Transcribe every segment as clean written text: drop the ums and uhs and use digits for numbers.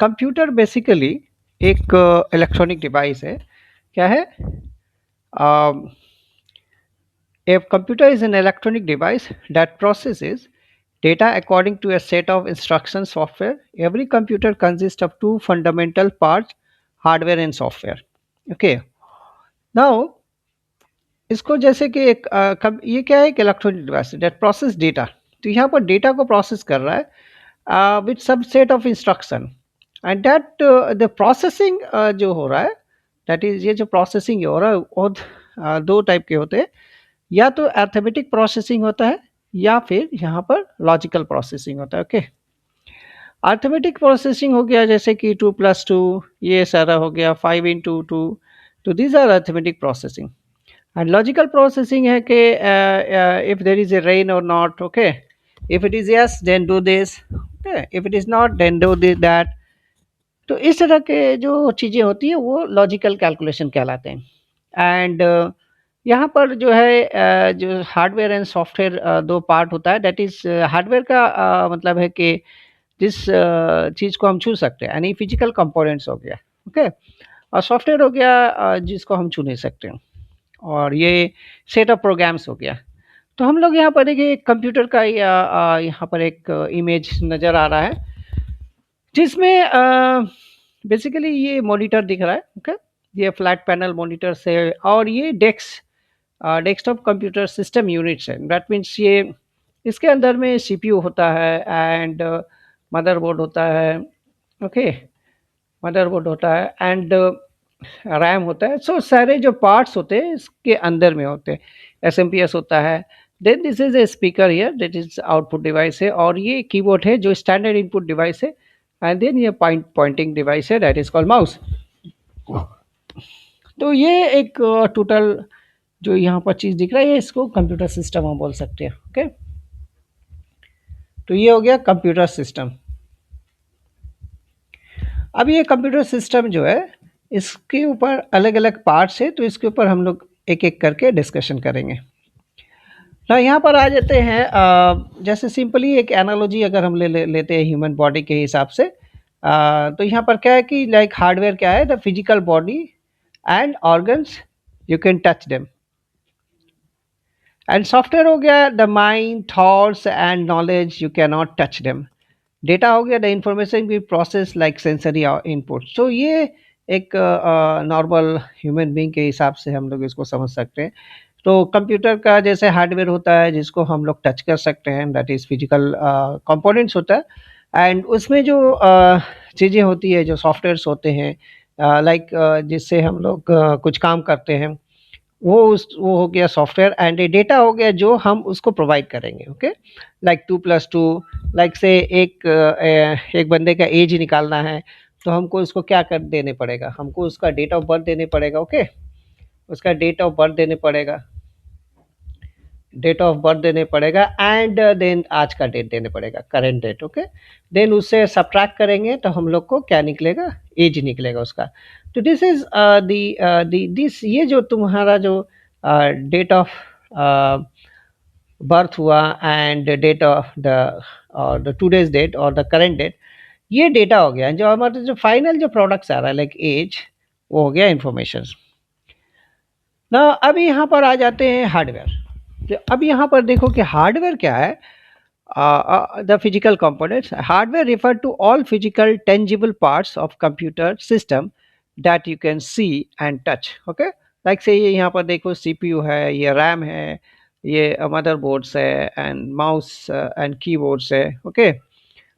Computer basically एक electronic device है। क्या है? A computer is an electronic device that processes data according to a set of instruction software. Every computer consists of two fundamental parts, hardware and software. Okay. Now, इसको जैसे कि ये क्या है? एक electronic device that process data. तो यहाँ पर डेटा को प्रोसेस कर रहा है विथ सब set of instruction and that the processing जो हो रहा है, दैट इज ये जो प्रोसेसिंग हो रहा है वो दो टाइप के होते हैं। या तो अर्थमेटिक प्रोसेसिंग होता है या फिर यहाँ पर लॉजिकल प्रोसेसिंग होता है। ओके, अर्थमेटिक प्रोसेसिंग हो गया जैसे कि 2+2, ये सारा हो गया 5 into 2। तो these are arithmetic processing. And logical processing है कि if there is a rain or not, okay, if it is yes then do this, if it is not then do that. तो इस तरह के जो चीज़ें होती है वो लॉजिकल कैलकुलेशन कहलाते हैं। एंड यहाँ पर जो है जो हार्डवेयर एंड सॉफ्टवेयर दो पार्ट होता है। दैट इज हार्डवेयर का मतलब है कि जिस चीज़ को हम छू सकते हैं, यानी फिजिकल कंपोनेंट्स हो गया। ओके, और सॉफ्टवेयर हो गया जिसको हम छू नहीं सकते हैं, और ये सेट ऑफ प्रोग्राम्स हो गया। तो हम लोग यहाँ पर देखिए कंप्यूटर का यहाँ पर एक इमेज नज़र आ रहा है जिसमें बेसिकली ये मॉनिटर दिख रहा है। ओके, ये फ्लैट पैनल मॉनिटर से, और ये डेस्कटॉप कंप्यूटर सिस्टम यूनिट्स है। दैट मीन्स ये इसके अंदर में सीपीयू होता है एंड मदरबोर्ड होता है। ओके, मदरबोर्ड होता है एंड रैम होता है। सो सारे जो पार्ट्स होते हैं इसके अंदर में होते हैं। एसएमपीएस होता है। Then this is a speaker here, that is output device है, और ये कीबोर्ड है जो स्टैंडर्ड इनपुट डिवाइस है। एंड देन ये पॉइंटिंग डिवाइस है, दैट इज कॉल्ड माउस। तो ये एक टोटल जो यहाँ पर चीज़ दिख रहा है, इसको कंप्यूटर सिस्टम हम बोल सकते हैं। ओके, तो ये हो गया कंप्यूटर सिस्टम। अब ये कंप्यूटर सिस्टम जो है इसके ऊपर अलग अलग पार्ट्स है, तो इसके ऊपर हम लोग एक एक करके डिस्कशन करेंगे। ना यहाँ पर आ जाते हैं जैसे सिंपली एक एनालॉजी अगर हम लेते हैं ह्यूमन बॉडी के हिसाब से, तो यहाँ पर क्या है कि लाइक हार्डवेयर क्या है? The physical body and organs, you can touch them. And software हो गया the mind, thoughts and knowledge, you can not touch them. Data हो गया द इंफॉर्मेशन भी प्रोसेस लाइक सेंसरी इनपुट। सो ये एक नॉर्मल ह्यूमन बीइंग के हिसाब से हम लोग इसको समझ सकते हैं। तो कंप्यूटर का जैसे हार्डवेयर होता है जिसको हम लोग टच कर सकते हैं, दैट इज़ फिजिकल कंपोनेंट्स होता है। एंड उसमें जो चीज़ें होती है, जो सॉफ्टवेयर्स होते हैं लाइक जिससे हम लोग कुछ काम करते हैं, वो हो गया सॉफ्टवेयर। एंड ये डेटा हो गया जो हम उसको प्रोवाइड करेंगे। ओके, लाइक 2+2, लाइक से एक बंदे का एज निकालना है तो हमको उसको क्या कर देने पड़ेगा? हमको उसका डेट ऑफ बर्थ देने पड़ेगा। ओके, उसका डेट ऑफ बर्थ देने पड़ेगा, डेट ऑफ बर्थ देने पड़ेगा एंड देन आज का डेट देने पड़ेगा, करंट डेट। ओके, देन उससे सब्ट्रैक्ट करेंगे तो हम लोग को क्या निकलेगा? एज निकलेगा उसका। तो दिस इज दिस ये जो तुम्हारा जो डेट ऑफ बर्थ हुआ and date of the today's date और द करंट डेट, ये डेटा हो गया। जो हमारे जो फाइनल जो प्रोडक्ट्स आ रहा है लाइक एज, वो हो गया इंफॉर्मेशन ना। अभी यहाँ पर आ जाते हैं हार्डवेयर। तो अब यहाँ पर देखो कि हार्डवेयर क्या है? The physical components. Hardware refer to all physical tangible parts of computer system that you can see and touch. Okay, like say ये यहाँ पर देखो CPU है, ये RAM है, ये motherboards है and mouse and keyboards है। Okay,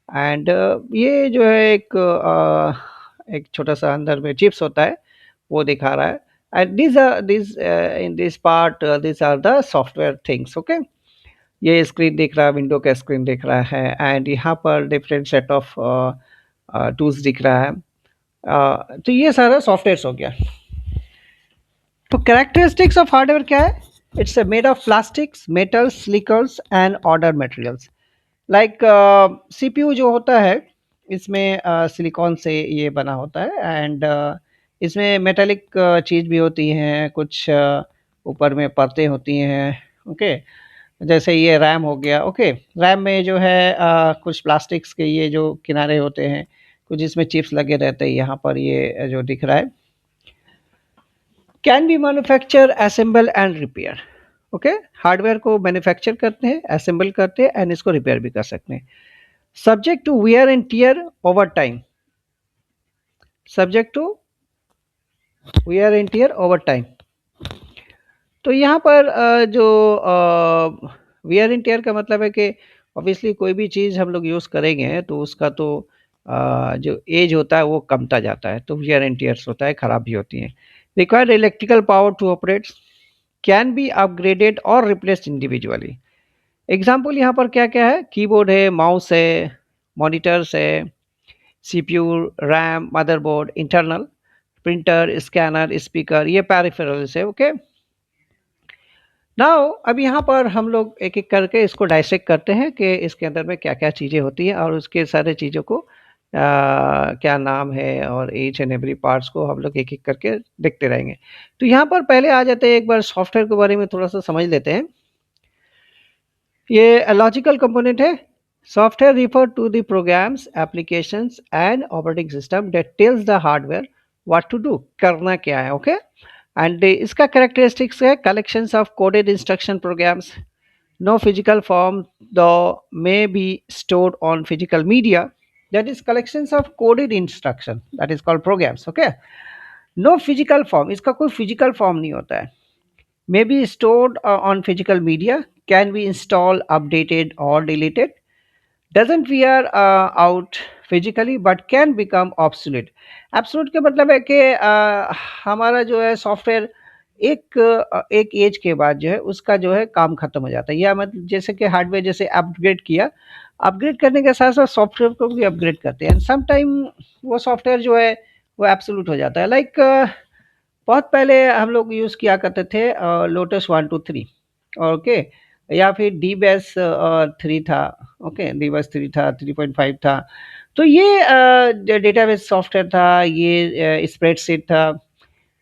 and ये जो है एक छोटा सा अंदर में चिप्स होता है, वो दिखा रहा है। And these in this part these are the software things. Okay, ये स्क्रीन दिख रहा है, विंडो का स्क्रीन दिख रहा है एंड यहाँ पर डिफरेंट सेट ऑफ टूल्स दिख रहा है। तो ये सारा सॉफ्टवेयर हो गया। तो कैरेक्टरिस्टिक्स ऑफ हार्डवेयर क्या है? It's made of plastics, metals, silicones and other materials. Like CPU जो होता है इसमें सिलिकॉन से ये बना होता है एंड इसमें मेटेलिक चीज़ भी होती हैं, कुछ ऊपर में परतें होती हैं। ओके, जैसे ये रैम हो गया। ओके, रैम में जो है कुछ प्लास्टिक्स के ये जो किनारे होते हैं, कुछ इसमें चिप्स लगे रहते हैं, यहाँ पर ये जो दिख रहा है, can be manufacture assemble and repair. Okay, hardware को मैन्युफैक्चर करते हैं, असेंबल करते हैं एंड इसको रिपेयर भी कर सकते हैं। Subject to wear and tear over time, subject to wear and tear over time. तो यहाँ पर जो वियर एंड टियर का मतलब है कि ऑब्वियसली कोई भी चीज़ हम लोग यूज़ करेंगे तो उसका तो जो एज होता है वो कमता जाता है, तो वियर एंड टियर्स होता है, खराब भी होती हैं। Required electrical power to operate, can be upgraded और रिप्लेस्ड इंडिविजुअली। एग्जाम्पल यहाँ पर क्या क्या है, कीबोर्ड है, माउस है, मॉनिटर्स है, CPU, RAM, motherboard, internal printer, scanner, speaker, ये पैरिफेरल्स है। ओके, नाउ अब यहाँ पर हम लोग एक एक करके इसको डाइसेक्ट करते हैं कि इसके अंदर में क्या क्या चीज़ें होती हैं और उसके सारे चीज़ों को क्या नाम है, और ईच एंड एवरी पार्ट्स को हम लोग एक एक करके देखते रहेंगे। तो यहाँ पर पहले आ जाते हैं, एक बार सॉफ्टवेयर के बारे में थोड़ा सा समझ लेते हैं। ये लॉजिकल कंपोनेंट है। Software refer to the programs, applications and operating system that tells the hardware what to do, करना क्या है। ओके, एंड इसका कैरेक्टरिस्टिक्स है collections of coded instruction programs, no physical form though may be stored on physical media, that is collections of coded instruction, that is called programs. Okay, no physical form, इसका कोई physical form नहीं होता है। May be stored on physical media, can be installed, updated or deleted, doesn't wear out physically but can become obsolete। Absolute का मतलब है कि हमारा जो है सॉफ्टवेयर एक एज के बाद जो है उसका जो है काम खत्म हो जाता है, या मतलब जैसे कि हार्डवेयर जैसे अपग्रेड किया, अपग्रेड करने के साथ साथ सॉफ्टवेयर को भी अपग्रेड करते हैं, सम टाइम वो सॉफ्टवेयर जो है वो एब्सोल्यूट हो जाता है। लाइक बहुत पहले हम लोग यूज़ किया करते थे लोटस 123, ओके, या फिर डी बेस 3 था। ओके, डी बेस 3 था, 3.5 था। तो ये डेटाबेस सॉफ्टवेयर था, ये स्प्रेडशीट था।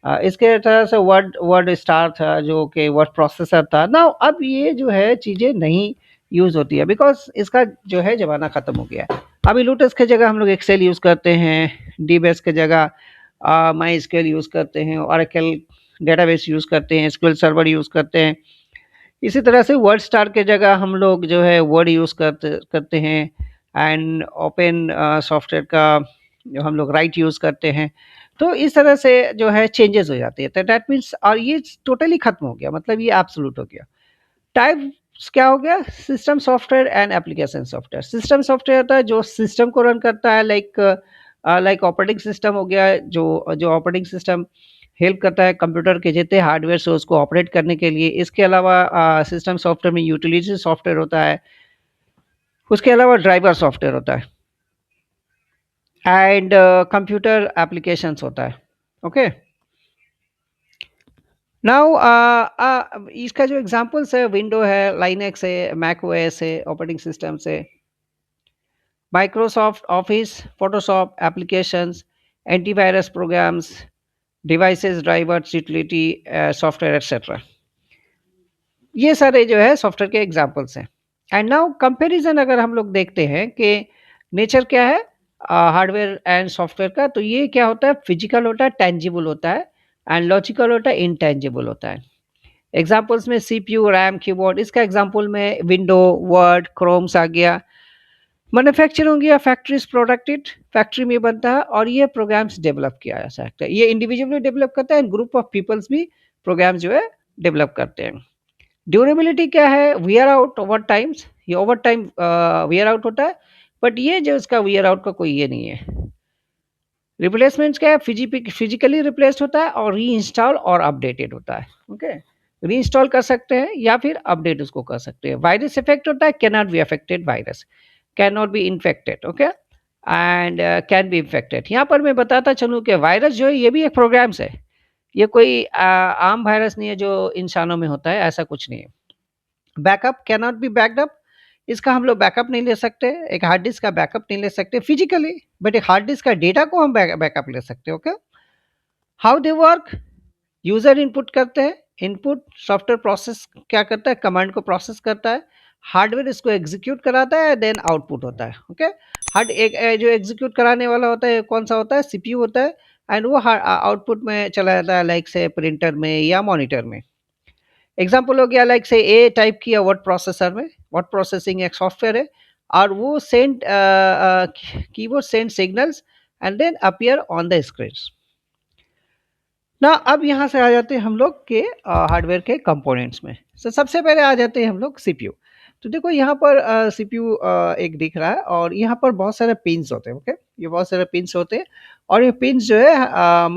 इसके तरह से वर्ड वर्ड स्टार था जो कि वर्ड प्रोसेसर था ना। अब ये जो है चीज़ें नहीं यूज़ होती है बिकॉज इसका जो है ज़माना ख़त्म हो गया है। अभी लोटस की जगह हम लोग एक्सेल यूज़ करते हैं, डी बेस की जगह माई स्क्वेल यूज़ करते हैं, ओरेकल डेटाबेस यूज़ करते हैं, एसक्यूएल सर्वर यूज़ करते हैं। इसी तरह से वर्ड स्टार के जगह हम लोग जो है वर्ड यूज़ करते करते हैं, एंड ओपन सॉफ्टवेयर का जो हम लोग राइट यूज़ करते हैं। तो इस तरह से जो है चेंजेस हो जाते हैं, तो दैट मीन्स और ये टोटली खत्म हो गया, मतलब ये एब्सोल्यूट हो गया। टाइप्स क्या हो गया, system software and application software. System software होता है जो सिस्टम को रन करता है, लाइक ऑपरेटिंग सिस्टम हो गया, जो जो ऑपरेटिंग सिस्टम हेल्प करता है कंप्यूटर के जितने हार्डवेयर से उसको ऑपरेट करने के लिए। इसके अलावा सिस्टम सॉफ्टवेयर में यूटिलिटी सॉफ्टवेयर होता है, उसके अलावा ड्राइवर सॉफ्टवेयर होता है, एंड कंप्यूटर एप्लीकेशंस होता है। ओके, नाउ इसका जो एग्जांपल्स है, विंडो है, लाइनक्स है, मैक ओएस है, ऑपरेटिंग सिस्टम है, Microsoft Office, Photoshop applications, antivirus programs, devices, drivers, utility software etcetera. ये सारे जो है सॉफ्टवेयर के एग्जांपल्स हैं। एंड नाउ कंपैरिजन अगर हम लोग देखते हैं कि नेचर क्या है हार्डवेयर एंड सॉफ्टवेयर का, तो ये क्या होता है, फिजिकल होता है, टेंजिबल होता है, एंड लॉजिकल होता है, इनटेंजिबल होता है। एग्जांपल्स में सीपीयू, रैम, कीबोर्ड, इसका एग्जांपल में विंडो, वर्ड, क्रोम्स आ गया। मैन्युफैक्चर हो गया, फैक्ट्रीज प्रोडक्टेड, फैक्ट्री में बनता है और ये प्रोग्राम्स डेवलप किया जा सकता है। ये इंडिविजुअली डेवलप करता है, ग्रुप ऑफ पीपल्स भी प्रोग्राम्स जो है डेवलप करते हैं। ड्यूरेबिलिटी क्या है, वियर आउट ओवर टाइम्स, ये ओवर टाइम वियर आउट होता है, बट ये जो इसका वियर आउट का कोई ये नहीं है। रिप्लेसमेंट्स क्या है, फिजिकली रिप्लेस होता है और री इंस्टॉल और अपडेटेड होता है। ओके, री इंस्टॉल कर सकते हैं या फिर अपडेट उसको कर सकते हैं। वायरस इफेक्ट होता है, can not be affected, virus can not be infected. Okay, and can be infected. यहाँ पर मैं बताता चलूँ कि वायरस जो है ये भी एक प्रोग्राम्स है, ये कोई आम वायरस नहीं है जो इंसानों में होता है, ऐसा कुछ नहीं है। Backup can not be backed up, इसका हम लोग बैकअप नहीं ले सकते, एक हार्ड डिस्क का बैकअप नहीं ले सकते फिजिकली, बट एक हार्ड डिस्क का डेटा को हम बैकअप ले सकते हैं। Okay, how they work, user input करते हैं, इनपुट सॉफ्टवेयर प्रोसेस क्या करता है, कमांड को प्रोसेस करता है। हार्डवेयर इसको एग्जीक्यूट कराता है, देन आउटपुट होता है। ओके, हार्ड एक जो एग्जीक्यूट कराने वाला होता है कौन सा होता है, सीपीयू होता है। एंड वो आउटपुट में चला जाता है, लाइक से प्रिंटर में या मॉनिटर में। एग्जाम्पल हो गया, लाइक से ए टाइप किया वर्ड प्रोसेसर में, वर्ड प्रोसेसिंग एक सॉफ्टवेयर है, और वो send keyboard send signals and then appear on the screen ना। अब यहाँ से आ जाते हैं हम लोग के हार्डवेयर के कंपोनेंट्स में। सबसे पहले आ जाते हैं हम लोग सीपीयू। तो देखो यहाँ पर सीपीयू एक दिख रहा है, और यहाँ पर बहुत सारे पिन्स होते हैं। ओके, ये बहुत सारे पिन्स होते हैं, और ये पिन्स जो है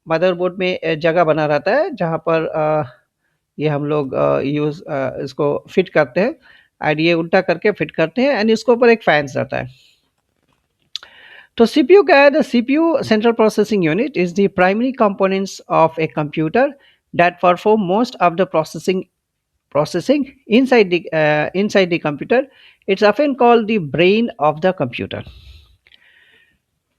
मदरबोर्ड में जगह बना रहता है, जहाँ पर ये हम लोग इसको फिट करते हैं, एंड ये उल्टा करके फिट करते हैं, एंड इसके ऊपर एक फैंस रहता है। तो सीपीयू क्या है? The CPU central processing unit is the primary components of a computer that perform most of the processing inside the computer. It's often called the brain of the computer.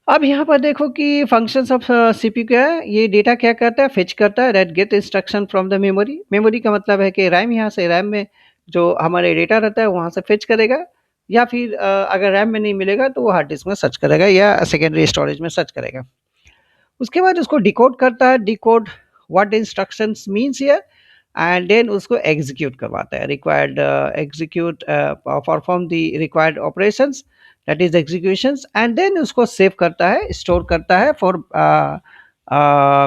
अब यहाँ पर देखो कि फंक्शंस ऑफ सीपीयू क्या है। ये data क्या करता है? फेच करता है, that get instruction from the memory. Memory का मतलब है कि रैम, यहाँ से रैम में जो हमारे डेटा रहता है वहाँ से फेच करेगा, या फिर अगर रैम में नहीं मिलेगा तो वो हार्ड डिस्क में सर्च करेगा या सेकेंडरी स्टोरेज में सर्च करेगा। उसके बाद उसको डिकोड करता है, decode what instructions means here, and then उसको एग्जीक्यूट करवाता है, required execute perform the required operations, that is executions, and then उसको सेव करता है, स्टोर करता है फॉर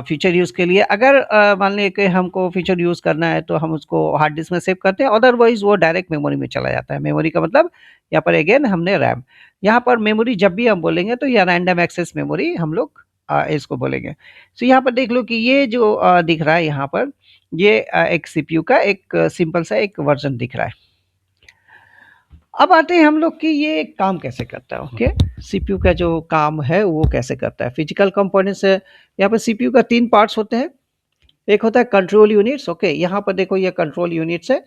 फ्यूचर यूज़ के लिए। अगर मान लीजिए कि हमको फ्यूचर यूज़ करना है तो हम उसको हार्ड डिस्क में सेव करते हैं, अदरवाइज वो डायरेक्ट मेमोरी में चला जाता है। मेमोरी का मतलब यहाँ पर अगेन हमने रैम, यहाँ पर मेमोरी जब भी हम बोलेंगे तो यह रैंडम एक्सेस मेमोरी हम लोग इसको बोलेंगे। तो यहाँ पर देख लो कि ये जो दिख रहा है यहाँ पर, ये एक सीपीयू का एक सिंपल सा एक वर्जन दिख रहा है। अब आते हैं हम लोग कि ये काम कैसे करता है। ओके, सीपीयू का जो काम है वो कैसे करता है। फिजिकल कंपोनेंट्स है, यहाँ पर सीपीयू का 3 पार्ट्स होते हैं। एक होता है कंट्रोल यूनिट्स। ओके, यहाँ पर देखो ये कंट्रोल यूनिट्स है।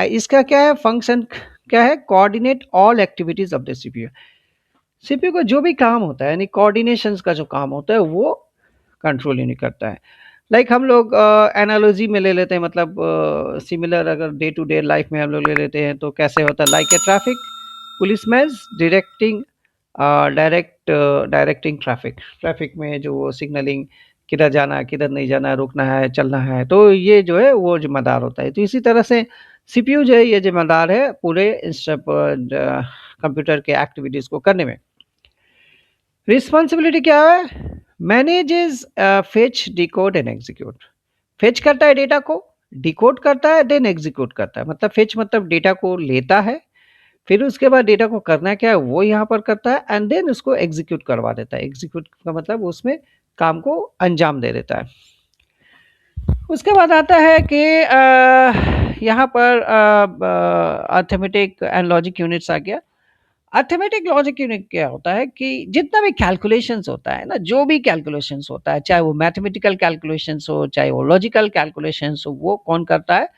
इसका क्या है फंक्शन, क्या है? Coordinate all activities of the CPU. CPU का जो भी काम होता है, यानी कोऑर्डिनेशंस का जो काम होता है वो कंट्रोल यूनिट करता है। लाइक हम लोग एनालॉजी में ले लेते हैं, मतलब सिमिलर अगर डे टू डे लाइफ में हम लोग ले लेते हैं तो कैसे होता है, like a traffic policeman directing directing traffic. Traffic में जो वो सिग्नलिंग, किधर जाना है किधर नहीं जाना है, रुकना है चलना है, तो ये जो है वो जिम्मेदार होता है। तो इसी तरह से सीपीयू जो है ये जिम्मेदार है पूरे कंप्यूटर के एक्टिविटीज़ को करने में। रिस्पॉन्सिबिलिटी क्या है? Manages fetch decode and execute. Fetch करता है डेटा को, डिकोड करता है, देन एग्जीक्यूट करता है। मतलब फेच मतलब डेटा को लेता है, फिर उसके बाद डेटा को करना क्या है वो यहाँ पर करता है, एंड देन उसको एग्जीक्यूट करवा देता है। एग्जीक्यूट का मतलब उसमें काम को अंजाम दे देता है। उसके बाद आता है कि यहाँ पर अर्थमेटिक एंड लॉजिक यूनिट्स आ गया। अर्थमेटिक लॉजिक यूनिट क्या होता है कि जितना भी कैलकुलेशंस होता है ना, जो भी कैलकुलेशंस होता है, चाहे वो मैथमेटिकल कैलकुलेशंस हो, चाहे वो लॉजिकल कैलकुलेशंस हो, वो कौन करता है?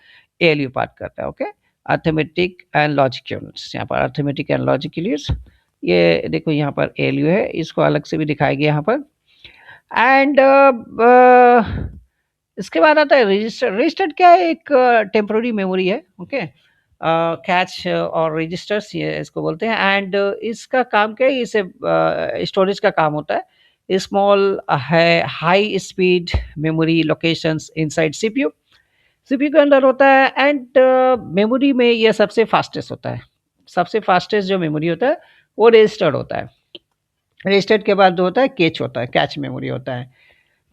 एएलयू पार्ट करता है। Okay, arithmetic and logic units, यहाँ पर अर्थमेटिक एंड लॉजिक यूनिट्स, ये देखो यहाँ पर एएलयू है, इसको अलग से भी दिखाया गया यहाँ पर। एंड इसके बाद आता है रजिस्टर। रजिस्टर क्या है? एक टेम्पररी मेमोरी है। ओके, कैच और रजिस्टर्स ये इसको बोलते हैं। एंड इसका काम क्या है? इसे स्टोरेज का काम होता है। स्मॉल है high speed memory locations inside CPU, CPU के अंदर होता है। एंड मेमोरी में ये सबसे फास्टेस्ट होता है। सबसे फास्टेस्ट जो मेमोरी होता है वो रजिस्टर्ड होता है। रजिस्टर्ड के बाद जो होता है कैच होता है, कैच मेमोरी होता है।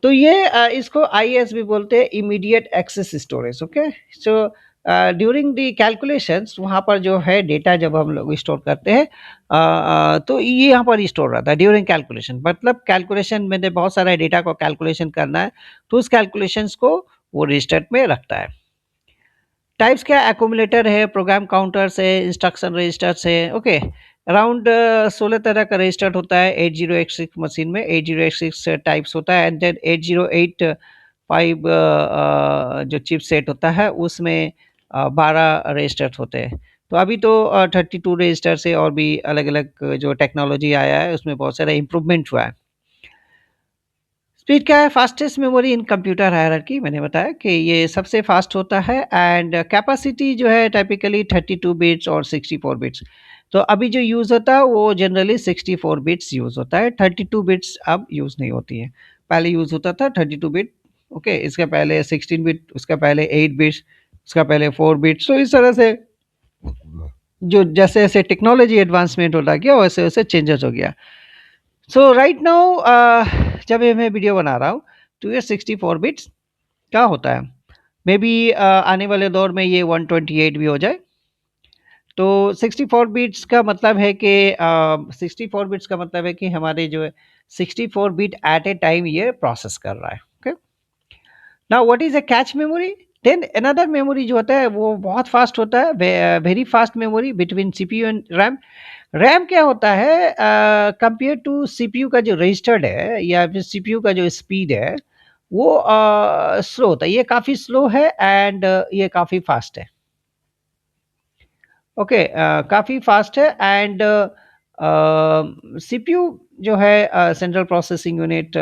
तो ये इसको आईएस भी बोलते हैं, immediate access storage. Okay, so during the calculations वहाँ पर जो है डेटा जब हम लोग स्टोर करते हैं तो ये यहाँ पर स्टोर रहता है ड्यूरिंग कैलकुलेशन। मतलब कैलकुलेशन में बहुत सारा डेटा को कैलकुलेशन करना है, तो उस कैलकुलेशंस को वो रजिस्टर में रखता है। टाइप्स क्या? एक्यूमुलेटर है, प्रोग्राम काउंटर्स है, इंस्ट्रक्शन रजिस्टर्स है। ओके, अराउंड 16 तरह का रजिस्टर होता है 8086 मशीन में। 8086 टाइप्स होता है, एंड देन 8085 जो चिप सेट होता है उसमें 12 रजिस्टर्स होते हैं। तो अभी तो 32 रजिस्टर से और भी अलग अलग जो टेक्नोलॉजी आया है उसमें बहुत सारा इम्प्रूवमेंट हुआ है। स्पीड क्या है? Fastest memory in computer hierarchy, मैंने बताया कि ये सबसे फास्ट होता है। एंड कैपेसिटी जो है टाइपिकली 32 बिट्स और 64 बिट्स। तो अभी जो यूज़ होता है वो जनरली 64 बिट्स यूज़ होता है, 32 बिट्स अब यूज़ नहीं होती है। पहले यूज़ होता था 32 बिट, ओके, इसके पहले 16 बिट, उसका पहले 8 बिट्स, उसका पहले 4 बिट्स। तो इस तरह से जो जैसे जैसे टेक्नोलॉजी एडवांसमेंट होता गया वैसे वैसे चेंजेस हो गया। सो राइट नाउ जब ये मैं वीडियो बना रहा हूँ तो ये 64 बिट्स का होता है। मे बी आने वाले दौर में ये 128 भी हो जाए। तो 64 बिट्स का मतलब है कि 64 बिट्स का मतलब है कि हमारे जो है 64 बिट एट ए टाइम ये प्रोसेस कर रहा है। Okay, now what is a cache memory? Then another memory जो होता है वो बहुत फास्ट होता है, very fast memory between CPU and RAM. RAM क्या होता है? कंपेयर टू सीपीयू का जो रजिस्टर्ड है या फिर सीपीयू का जो स्पीड है वो स्लो होता है। ये काफ़ी स्लो है एंड ये काफ़ी फास्ट है। ओके, काफ़ी फास्ट है एंड सीपीयू जो है central processing unit,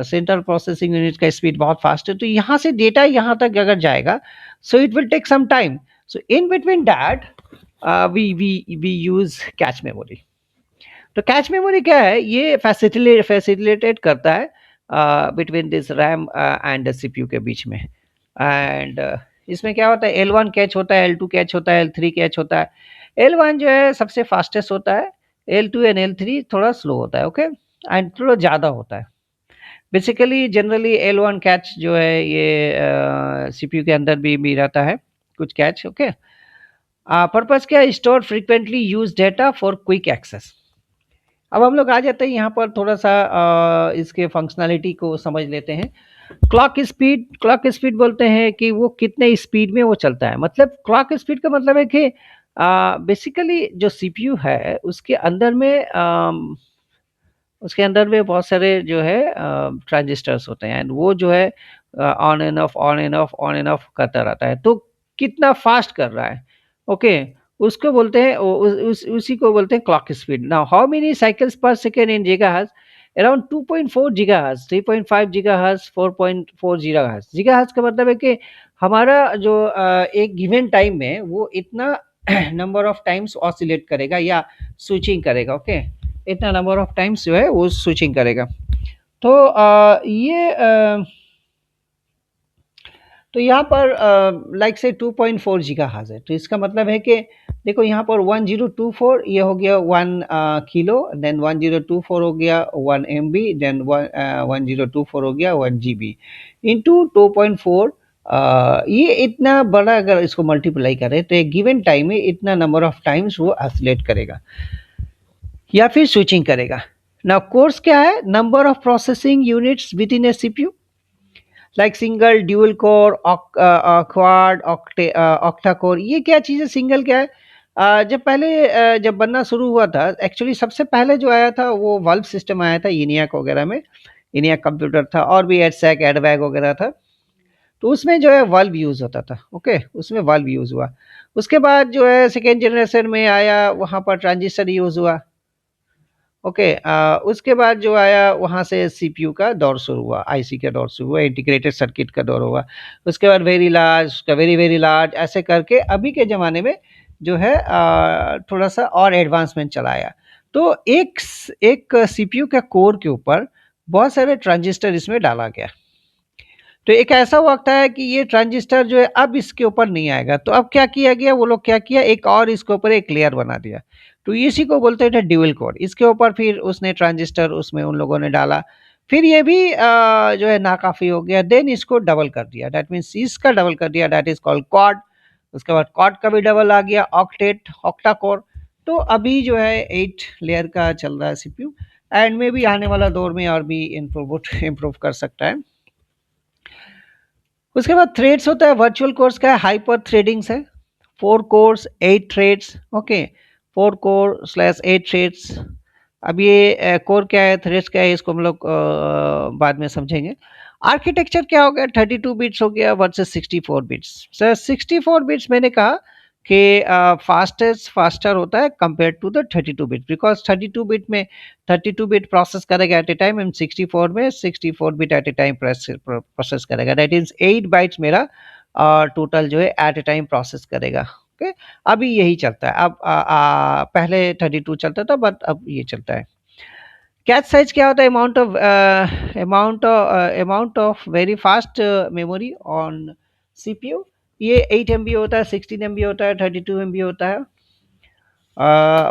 central processing unit का स्पीड बहुत फास्ट है। तो यहाँ से डेटा यहाँ तक अगर जाएगा so it will take some time. So in between that we use cache memory. तो कैच मेमोरी क्या है? ये फैसिलिटेट करता है between this RAM and CPU के बीच में। एंड इसमें क्या होता है? एल वन कैच होता है, एल टू कैच होता है, एल थ्री कैच होता है। एल वन जो है सबसे फास्टेस्ट होता है, L two and L three थोड़ा स्लो होता है। ओके, एंड थोड़ा ज़्यादा होता है। Basically generally L one catch जो है ये सीपीयू के अंदर भी रहता है कुछ कैच। ओके, पर्पस क्या है? Store frequently use data for quick access. अब हम लोग आ जाते हैं यहाँ पर थोड़ा सा इसके फंक्शनैलिटी को समझ लेते हैं। क्लॉक स्पीड बोलते हैं कि वो कितने स्पीड में वो चलता है। मतलब क्लॉक स्पीड का मतलब है कि बेसिकली जो सीपीयू है उसके अंदर में बहुत सारे जो है ट्रांजिस्टर्स होते हैं एंड वो जो है on end of on end of on end of करता रहता है। तो कितना फास्ट कर रहा है, ओके, उसको बोलते हैं उसी को बोलते हैं clock speed. Now how many cycles per second in gigahertz? Around 2.4 gigahertz, 3.5 gigahertz, 4.4 gigahertz. Gigahertz का मतलब है कि हमारा जो एक गिवन टाइम में वो इतना नंबर ऑफ टाइम्स ऑसिलेट करेगा या स्विचिंग करेगा। ओके, इतना नंबर ऑफ टाइम्स जो है वो स्विचिंग करेगा। तो तो यहाँ पर लाइक से 2.4 गीगाहर्ट्ज है। तो इसका मतलब है कि देखो यहाँ पर 1024 ये हो गया 1 किलो, देन 1024 हो गया 1 MB, देन 1024 हो गया 1 GB इंटू 2.4। ये इतना बड़ा अगर इसको मल्टीप्लाई करें तो एक गिवन टाइम में इतना नंबर ऑफ टाइम्स वो ऑसिलेट करेगा या फिर स्विचिंग करेगा। नाउ कोर्स क्या है? Number of processing units with in A CPU, like single, dual core, quad, octa core. ये क्या चीज़ है? सिंगल क्या है? जब पहले जब बनना शुरू हुआ था, एक्चुअली सबसे पहले जो आया था वो वाल्व सिस्टम आया था ENIAC वगैरह में। ENIAC कंप्यूटर था और भी एडसैक, एडवैग वगैरह था। तो उसमें जो है वाल्व यूज़ होता था। ओके, उसमें वाल्व यूज़ हुआ। उसके बाद जो है सेकेंड जनरेशन में आया, वहाँ पर ट्रांजिस्टर यूज़ हुआ। ओके, उसके बाद जो आया वहाँ से सीपीयू का दौर शुरू हुआ, आईसी का दौर शुरू हुआ, इंटीग्रेटेड सर्किट का दौर हुआ। उसके बाद वेरी लार्ज, उसका वेरी वेरी लार्ज, ऐसे करके अभी के ज़माने में जो है थोड़ा सा और एडवांसमेंट चला आया। तो एक सीपीयू के कोर के ऊपर बहुत सारे ट्रांजिस्टर इसमें डाला गया। तो एक ऐसा वक्त है कि ये ट्रांजिस्टर जो है अब इसके ऊपर नहीं आएगा। तो अब क्या किया गया? वो लोग क्या किया, एक और इसके ऊपर एक लेयर बना दिया। तो इसी को बोलते थे ड्यूल कोर। इसके ऊपर फिर उसने ट्रांजिस्टर उसमें उन लोगों ने डाला। फिर ये भी जो है नाकाफी हो गया, देन इसको डबल कर दिया, दैट मीन्स इसका डबल कर दिया, दैट इज कॉल्ड क्वाड। उसके बाद क्वाड का भी डबल आ गया, ऑक्टेट, ऑक्टा कोर। तो अभी जो है 8 लेयर का चल रहा है सीपीयू एंड में भी आने वाला दौर में और भी इम्प्रूव कर सकता है। उसके बाद थ्रेड्स होता है। वर्चुअल कोर्स का है, हाइपर थ्रेडिंग्स है। 4 कोर्स 8 थ्रेड्स। ओके, 4 कोर/8 थ्रेड्स। अब ये कोर क्या है, थ्रेड्स क्या है, इसको हम लोग बाद में समझेंगे। आर्किटेक्चर क्या हो गया? 32 बिट्स हो गया वर्सेस 64 बिट्स। सर 64 बिट्स मैंने कहा कि फास्टर होता है compare to the 32 bit, because 32 bit में 32 बिट प्रोसेस करेगा एट ए टाइम, एंड 64 में 64 bit at a time process करेगा। दैट इज 8 बाइट्स मेरा टोटल जो है एट ए टाइम प्रोसेस करेगा। ओके, अभी यही चलता है। अब पहले 32 चलता था, बट अब ये चलता है। कैच साइज क्या होता है? Amount of very fast memory on CPU. ये 8 MB होता है, 16 MB होता है, 32 MB होता है।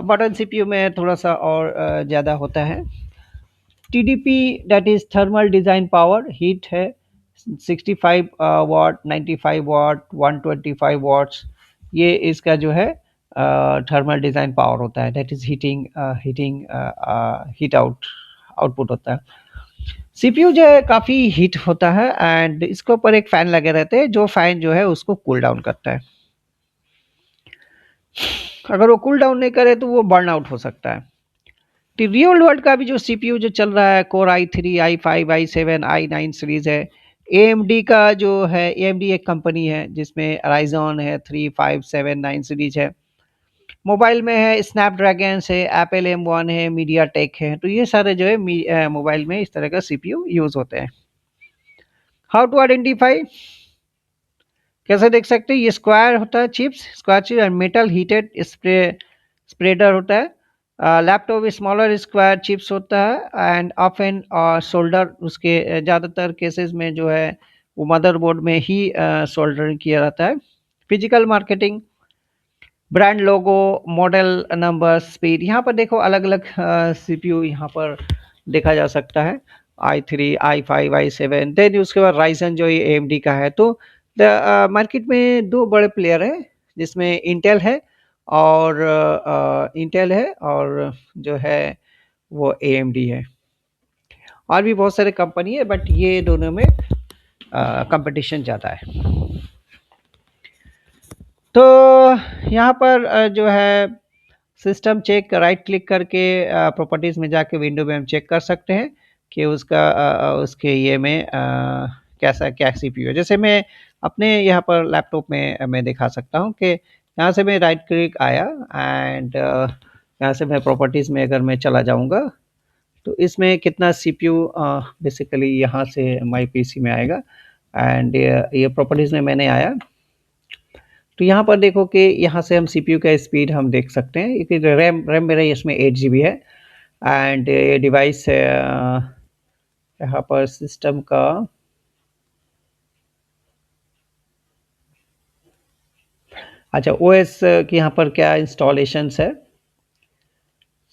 बटन सीपीयू में थोड़ा सा और ज़्यादा होता है। TDP that is thermal design power, heat है 65 वाट, 95 वाट, 125 वाट्स। ये इसका जो है थर्मल डिज़ाइन पावर होता है, that is heating heat output होता है। सीपीयू जो है काफ़ी हीट होता है, एंड इसके ऊपर एक फ़ैन लगे रहते हैं, जो फ़ैन जो है उसको कूल डाउन करता है। अगर वो कूल डाउन नहीं करे तो वो बर्न आउट हो सकता है। तो रियल वर्ल्ड का भी जो सीपीयू जो चल रहा है, core i3, i5, i7, i9 series है। एएमडी का जो है, एएमडी एक कंपनी है जिसमें राइजन है, 3579 सीरीज है। मोबाइल में है स्नैपड्रैगन है, एप्पल M1 है, मीडिया टेक है। तो ये सारे जो है मोबाइल में इस तरह का सीपीयू यूज होते हैं। हाउ टू आइडेंटिफाई, कैसे देख सकते हैं? ये स्क्वायर होता है, chips square chip, and metal heated spreader होता है। लैपटॉप स्मॉलर स्क्वायर चिप्स होता है, एंड ऑफन और सोल्डर उसके ज़्यादातर केसेस में जो है वो मदरबोर्ड में ही सोल्डरिंग किया जाता है। Physical marketing, brand logo, model number, speed. यहाँ पर देखो अलग अलग सीपीयू यहाँ पर देखा जा सकता है, i3, i5, i7। देन उसके बाद राइजन जो ये AMD का है। तो मार्केट में दो बड़े प्लेयर हैं, जिसमें इंटेल है और जो है वो AMD है। और भी बहुत सारे कंपनी है, बट ये दोनों में कंपटीशन ज़्यादा है। तो यहाँ पर जो है सिस्टम चेक, राइट क्लिक करके प्रॉपर्टीज़ में जाके विंडो में हम चेक कर सकते हैं कि उसका उसके ये में कैसा क्या सीपीयू है। जैसे मैं अपने यहाँ पर लैपटॉप में मैं दिखा सकता हूँ कि यहाँ से मैं राइट क्लिक आया, एंड यहाँ से मैं प्रॉपर्टीज़ में अगर मैं चला जाऊँगा तो इसमें कितना सीपीयू बेसिकली यहाँ से माई पीसी में आएगा। एंड ये प्रॉपर्टीज़ में मैंने आया, तो यहाँ पर देखो कि यहाँ से हम सीपीयू का स्पीड हम देख सकते हैं कि रैम रैम मेरा इसमें 8 GB है। एंड ये डिवाइस है यहाँ पर सिस्टम का अच्छा ओएस की यहाँ पर क्या इंस्टॉलेशंस है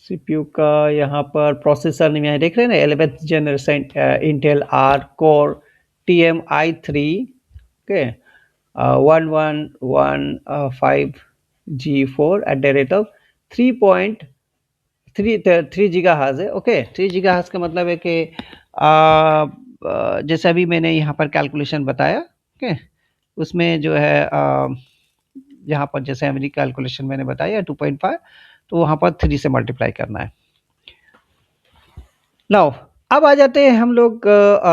सीपीयू का। यहाँ पर प्रोसेसर में देख रहे हैं ना, 11th generation Intel R core TM-i3, okay, 1115G4 @ 3 okay. 3 GHz का मतलब है कि जैसे अभी मैंने यहाँ पर कैलकुलेशन बताया, ओके, उसमें जो है यहाँ पर जैसे मेरी कैलकुलेशन मैंने बताया 2.5, तो वहाँ पर 3 से मल्टीप्लाई करना है। नाउ अब आ जाते हैं हम लोग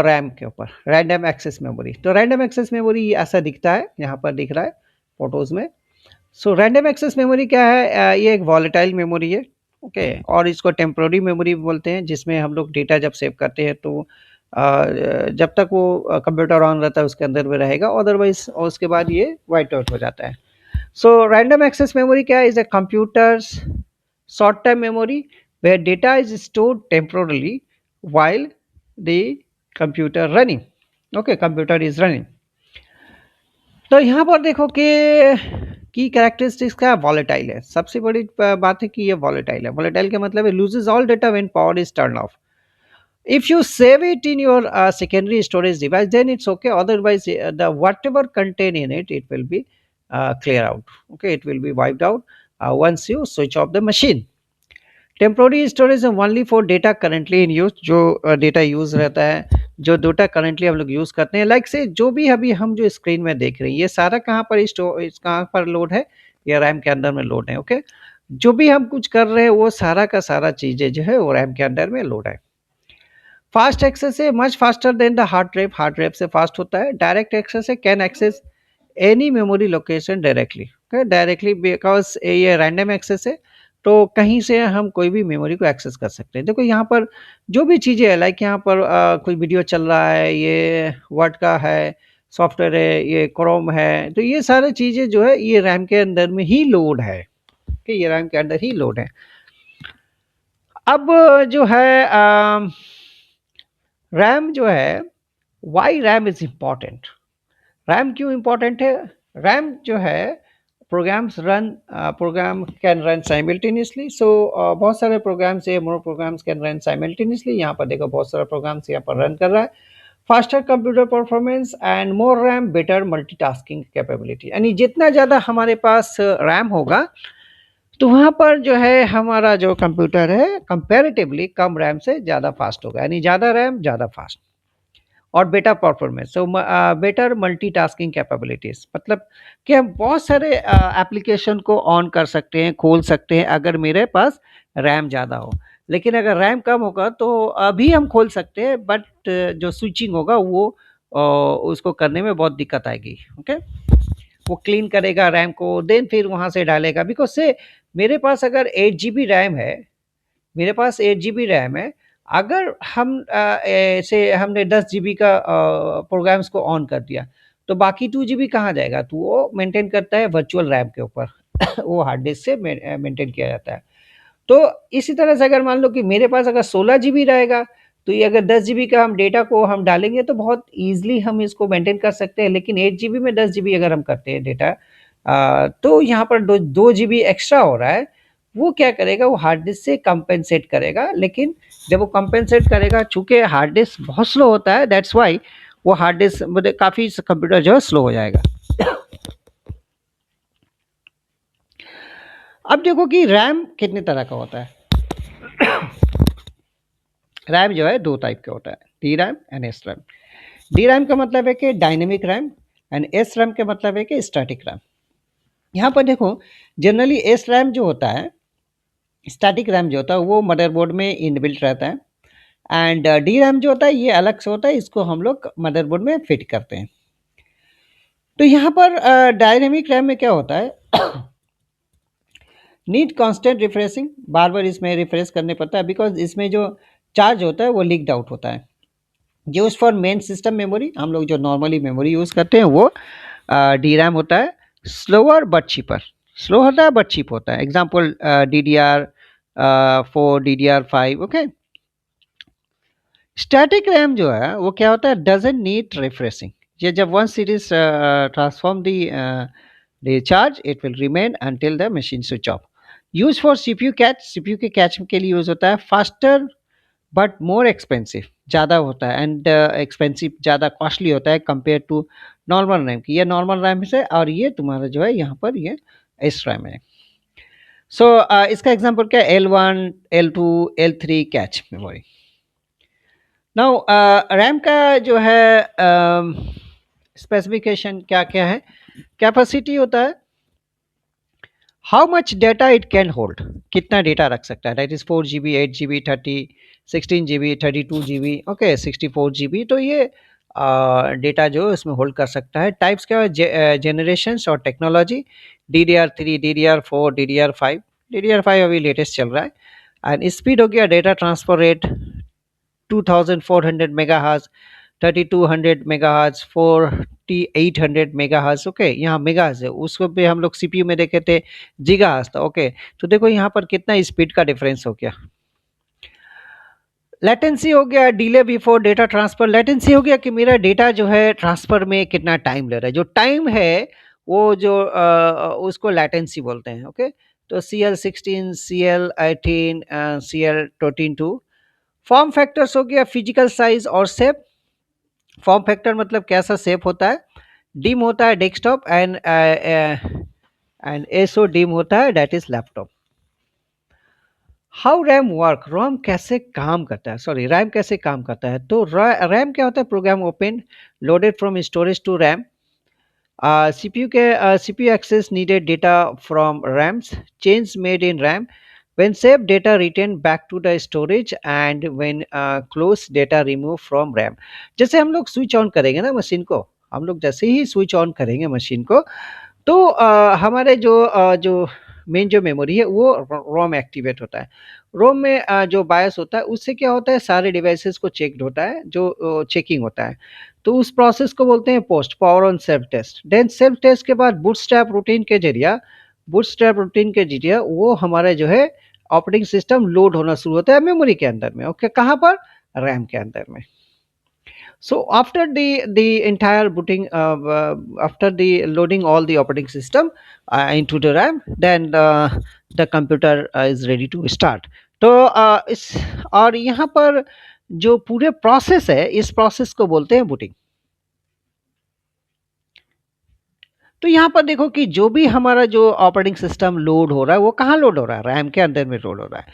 रैम के ऊपर, रैंडम एक्सेस मेमोरी। तो रैंडम एक्सेस मेमोरी ऐसा दिखता है, यहाँ पर दिख रहा है फोटोज़ में। सो रैंडम एक्सेस मेमोरी क्या है? ये एक वॉलेटाइल मेमोरी है, ओके, और इसको टेम्पोररी मेमोरी बोलते हैं, जिसमें हम लोग डेटा जब सेव करते हैं तो जब तक वो कंप्यूटर ऑन रहता है उसके अंदर में रहेगा, अदरवाइज उसके बाद ये वाइट आउट हो जाता है। सो रैंडम एक्सेस मेमोरी क्या है? Is a computers short term memory where data is stored temporarily while the computer running, okay, computer is running। तो यहाँ पर देखो कि की कैरेक्टरिस्टिक्स क्या वॉलेटाइल है। सबसे बड़ी बात है कि ये वॉलेटाइल है। वॉलेटाइल का मतलब है loses all data when power is turn off. If you save it in your secondary storage device, then it's okay. Otherwise, the whatever contain in it, it will be clear out. Okay, it will be wiped out once you switch off the machine। Temporary storage only for data currently in use, जो data use रहता है, जो data currently हम लोग use करते हैं, like से जो भी अभी हम जो स्क्रीन में देख रहे हैं ये सारा कहाँ पर कहाँ पर लोड है? ये रैम के अंदर में लोड है, ओके। जो भी हम कुछ कर रहे हैं वो सारा का सारा चीजें जो है वो रैम के अंदर में लोड है। फास्ट एक्सेस है much faster than the hard drive, hard drive से फास्ट होता है। डायरेक्ट एक्सेस है can access any memory location directly, okay, directly, because ये रैंडम एक्सेस है, तो कहीं से हम कोई भी मेमोरी को एक्सेस कर सकते हैं। देखो यहाँ पर जो भी चीज़ें है, लाइक यहाँ पर कोई वीडियो चल रहा है, ये वर्ड का है, सॉफ्टवेयर है, ये क्रोम है, तो ये सारी चीज़ें जो है ये रैम के अंदर में ही लोड है, कि ये रैम के अंदर ही लोड है। अब जो है रैम जो है, why RAM is important, RAM क्यों इम्पोर्टेंट है? रैम जो है, program can run simultaneously, so बहुत सारे प्रोग्राम्स है, more programs can run simultaneously. यहाँ पर देखो बहुत सारा प्रोग्राम्स यहाँ पर रन कर रहा है। Faster computer performance and more RAM better multitasking capability, यानी जितना ज़्यादा हमारे पास रैम होगा, तो वहाँ पर जो है हमारा जो कंप्यूटर है कंपैरेटिवली कम रैम से ज़्यादा फास्ट होगा, यानी ज़्यादा रैम ज़्यादा फास्ट और better performance, so better multitasking capabilities, मतलब कि हम बहुत सारे एप्लीकेशन को ऑन कर सकते हैं, खोल सकते हैं अगर मेरे पास रैम ज़्यादा हो। लेकिन अगर रैम कम होगा तो अभी हम खोल सकते हैं, बट जो स्विचिंग होगा वो उसको करने में बहुत दिक्कत आएगी। ओके, वो क्लीन करेगा रैम को, देन फिर वहाँ से डालेगा, बिकॉज से मेरे पास अगर 8 GB रैम है, मेरे पास 8 GB रैम है, अगर हम ऐसे हमने 10 GB का प्रोग्राम्स को ऑन कर दिया, तो बाकी 2 GB कहाँ जाएगा? तो वो मेंटेन करता है वर्चुअल रैम के ऊपर वो हार्ड डिस्क से मेंटेन किया जाता है। तो इसी तरह से अगर मान लो कि मेरे पास अगर 16 GB रहेगा, तो ये अगर 10 GB का हम डेटा को हम डालेंगे तो बहुत ईजिली हम इसको मेंटेन कर सकते हैं। लेकिन 8 GB में 10 GB अगर हम करते हैं डेटा, तो यहाँ पर 2 GB एक्स्ट्रा हो रहा है। वो क्या करेगा? वो हार्ड डिस्क से कंपेंसेट करेगा, लेकिन जब वो कंपेंसेट करेगा, चूंकि हार्ड डिस्क बहुत स्लो होता है, दैट्स वाई वो हार्ड डिस्क मतलब काफ़ी कंप्यूटर जो है स्लो हो जाएगा। अब देखो कि रैम कितने तरह का होता है। रैम जो है दो टाइप का होता है, D RAM and S RAM. D RAM का मतलब है कि dynamic RAM, and S RAM का मतलब है कि स्टैटिक रैम। यहाँ पर देखो, जनरली एस रैम जो होता है, स्टैटिक रैम जो होता है, वो मदरबोर्ड में इनबिल्ट रहता है, एंड डी रैम जो होता है ये अलग से होता है, इसको हम लोग मदरबोर्ड में फिट करते हैं। तो यहाँ पर डायनेमिक रैम में क्या होता है, नीड कांस्टेंट रिफ्रेशिंग, बार बार इसमें रिफ्रेश करने पड़ता है, बिकॉज इसमें जो चार्ज होता है वो लीक्ड आउट होता है। Use for main system memory, हम लोग जो नॉर्मली मेमोरी यूज़ करते हैं वो डी रैम होता है। स्लोअर बट चीपर, स्लो होता है बट चीप होता है। Example DDR4, DDR5। Okay, static RAM जो है वो क्या होता है, डजंट नीड रिफ्रेशिंग। ये जब one series transform the charge, it will remain until the machine switch off. Use for CPU catch, CPU के कैच के लिए यूज होता है। फास्टर बट मोर एक्सपेंसिव, ज़्यादा होता है, एंड एक्सपेंसिव, ज़्यादा कॉस्टली होता है कंपेयर टू नॉर्मल रैम की। ये नॉर्मल रैम से, और ये तुम्हारा जो है यहाँ पर ये एस रैम है। सो इसका एग्जांपल क्या है, L1, L2, L3 cache memory. Now RAM का जो है स्पेसिफिकेशन क्या क्या है, कैपेसिटी होता है, how much data it can hold, कितना डेटा रख सकता है, that is 4 GB, 8 GB, 16 GB, 32 GB, okay, 64 GB। तो ये डेटा जो इसमें होल्ड कर सकता है। टाइप्स क्या है, जनरेशंस और technology, DDR3, DDR4, DDR5। DDR5 अभी लेटेस्ट चल रहा है। एंड स्पीड हो गया, data transfer rate 2400 megahertz, 3200 megahertz, 4800 megahertz. Okay, यहाँ मेगाहर्ट्ज है, उसको भी हम लोग सीपीयू में देखे थे गीगाहर्ट्ज था। ओके, तो देखो यहाँ पर कितना स्पीड का डिफरेंस हो गया। लेटेंसी हो गया, delay before data transfer. Latency हो गया कि मेरा डेटा जो है ट्रांसफर में कितना टाइम ले रहा है, जो टाइम है वो जो उसको लेटेंसी बोलते हैं। ओके, तो CL16, CL18, CL22। Form factors हो गया, फिजिकल साइज और शेप। फॉर्म फैक्टर मतलब कैसा शेप होता है, डिम होता है डेस्कटॉप, एंड एसओ डिम होता है, that is laptop. How RAM work, RAM कैसे काम करता है, सॉरी रैम कैसे काम करता है। तो रैम क्या होता है, program open loaded from storage to RAM. CPU access needed data from RAMs, change made in RAM, when saved data returned back to the storage, and when close data removed from RAM। जैसे हम लोग switch on करेंगे ना machine को, हम लोग जैसे ही switch on करेंगे मशीन को, तो हमारे जो मेन जो मेमोरी है वो रोम एक्टिवेट होता है। रोम में जो बायस होता है उससे क्या होता है, सारे डिवाइसेस को चेक्ड होता है, जो चेकिंग होता है। तो उस प्रोसेस को बोलते हैं post power on self test. Then self test के बाद बूटस्ट्रैप रूटीन के जरिए वो हमारा जो है ऑपरेटिंग सिस्टम लोड होना शुरू होता है मेमोरी के अंदर में। ओके, कहाँ पर? रैम के अंदर में। So after the entire booting, after the loading all the operating system into the RAM, then the computer is ready to start. तो इस और यहाँ पर जो पूरे प्रोसेस है, इस प्रोसेस को बोलते हैं बूटिंग। तो यहाँ पर देखो कि जो भी हमारा जो ऑपरेटिंग सिस्टम लोड हो रहा है वो कहाँ लोड हो रहा है? रैम के अंदर में लोड हो रहा है।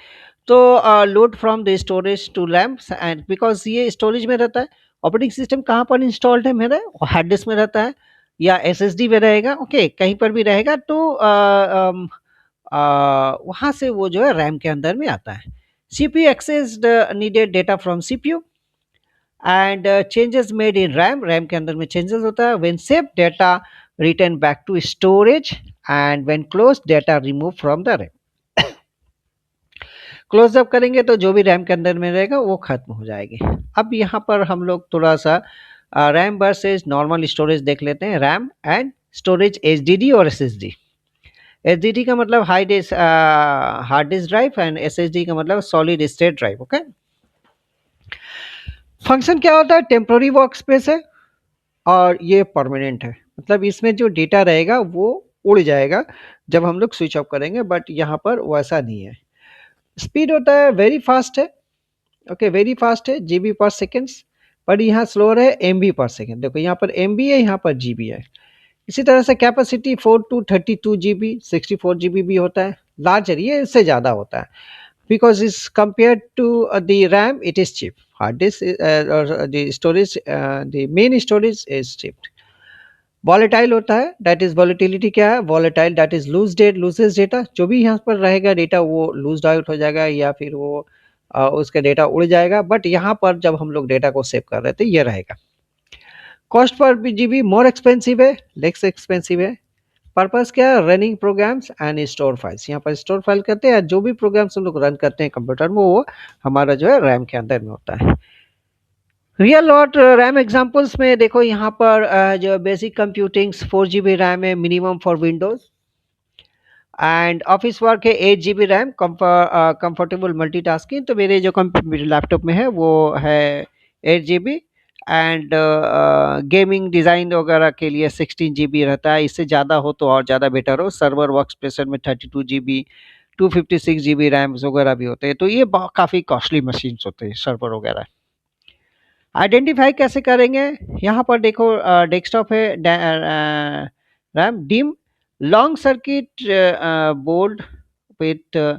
तो load from the storage to RAMs, and because ये स्टोरेज में रहता है। ऑपरेटिंग सिस्टम कहाँ पर इंस्टॉल्ड है मेरा? हार्ड डिस्क में रहता है या एसएसडी में रहेगा। ओके, कहीं पर भी रहेगा। तो वहाँ से वो जो है रैम के अंदर में आता है। CPU access needed data from CPU and changes made in RAM के अंदर में चेंजेस होता है। When save data return back to storage, and when close data remove from the RAM. Close up करेंगे तो जो भी रैम के अंदर में रहेगा वो खत्म हो जाएगी। अब यहाँ पर हम लोग थोड़ा सा रैम वर्सेस नॉर्मल स्टोरेज देख लेते हैं। रैम एंड स्टोरेज, एचडीडी और एसएसडी। एचडीडी का मतलब hard disk drive, and SSD का मतलब solid state drive. Okay, function क्या होता है? टेम्पोररी वर्क स्पेस है और ये परमानेंट है। मतलब इसमें जो डेटा रहेगा वो उड़ जाएगा जब हम लोग स्विच ऑफ करेंगे, बट यहाँ पर वैसा नहीं है। स्पीड होता है वेरी फास्ट है। ओके, वेरी फास्ट है, जीबी पर सेकेंड्स। पर यहाँ स्लोअर है, एमबी पर सेकेंड। देखो यहाँ पर एमबी है, यहाँ पर जीबी है। इसी तरह से कैपेसिटी 4 to 32 GB, 64 GB भी होता है। लार्जर ये इससे ज़्यादा होता है, because is compare to the RAM it is cheap. Hard disk और the storage, the main storage is cheap. Volatile होता है, दैट इज वॉलेटिलिटी। क्या है volatile? That is loses data. जो भी यहाँ पर रहेगा डेटा वो लूज आउट हो जाएगा या फिर वो उसका डेटा उड़ जाएगा। बट यहाँ पर जब हम लोग डेटा को सेव कर रहे थे ये रहेगा। Cost per GB more expensive है, लेस एक्सपेंसिव है। पर्पस क्या है? Running programs and store files. यहाँ पर स्टोर फाइल करते हैं, जो भी प्रोग्राम्स हम लोग रन करते हैं कंप्यूटर में वो हमारा जो है रैम के अंदर में होता है। रियल और रैम एग्जांपल्स में देखो यहाँ पर जो बेसिक कंप्यूटिंग 4 GB रैम है minimum for Windows, and office work है 8 GB रैम, कंफर्टेबल मल्टीटास्किंग। तो मेरे जो मेरे लैपटॉप में है वो है 8 GB। एंड गेमिंग डिज़ाइन वगैरह के लिए 16 GB रहता है। इससे ज़्यादा हो तो और ज़्यादा बेटर हो। सर्वर वर्क स्पेस में 32 GB, 256 GB रैम्स वगैरह भी होते हैं। तो ये काफ़ी कॉस्टली मशीन्स होते हैं सर्वर वगैरह। आइडेंटिफाई कैसे करेंगे? यहाँ पर देखो डेस्कटॉप है, RAM dim, long circuit board with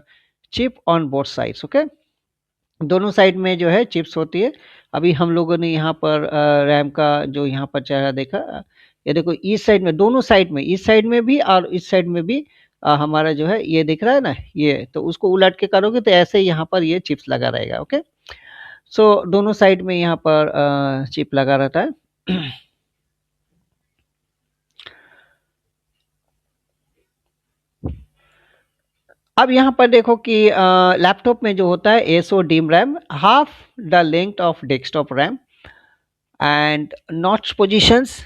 chip on both sides. Okay, दोनों साइड में जो है चिप्स होती है। अभी हम लोगों ने यहाँ पर रैम का जो यहाँ पर चेहरा देखा, ये देखो इस साइड में, दोनों साइड में, इस साइड में भी और इस साइड में भी हमारा जो है ये दिख रहा है ना, ये तो उसको उलट के करोगे तो ऐसे ही यहाँ पर ये चिप्स लगा रहेगा। ओके, सो दोनों साइड में यहाँ पर चिप लगा रहता है। अब यहाँ पर देखो कि लैपटॉप में जो होता है SO DIMM RAM, half the length of desktop RAM, and notch positions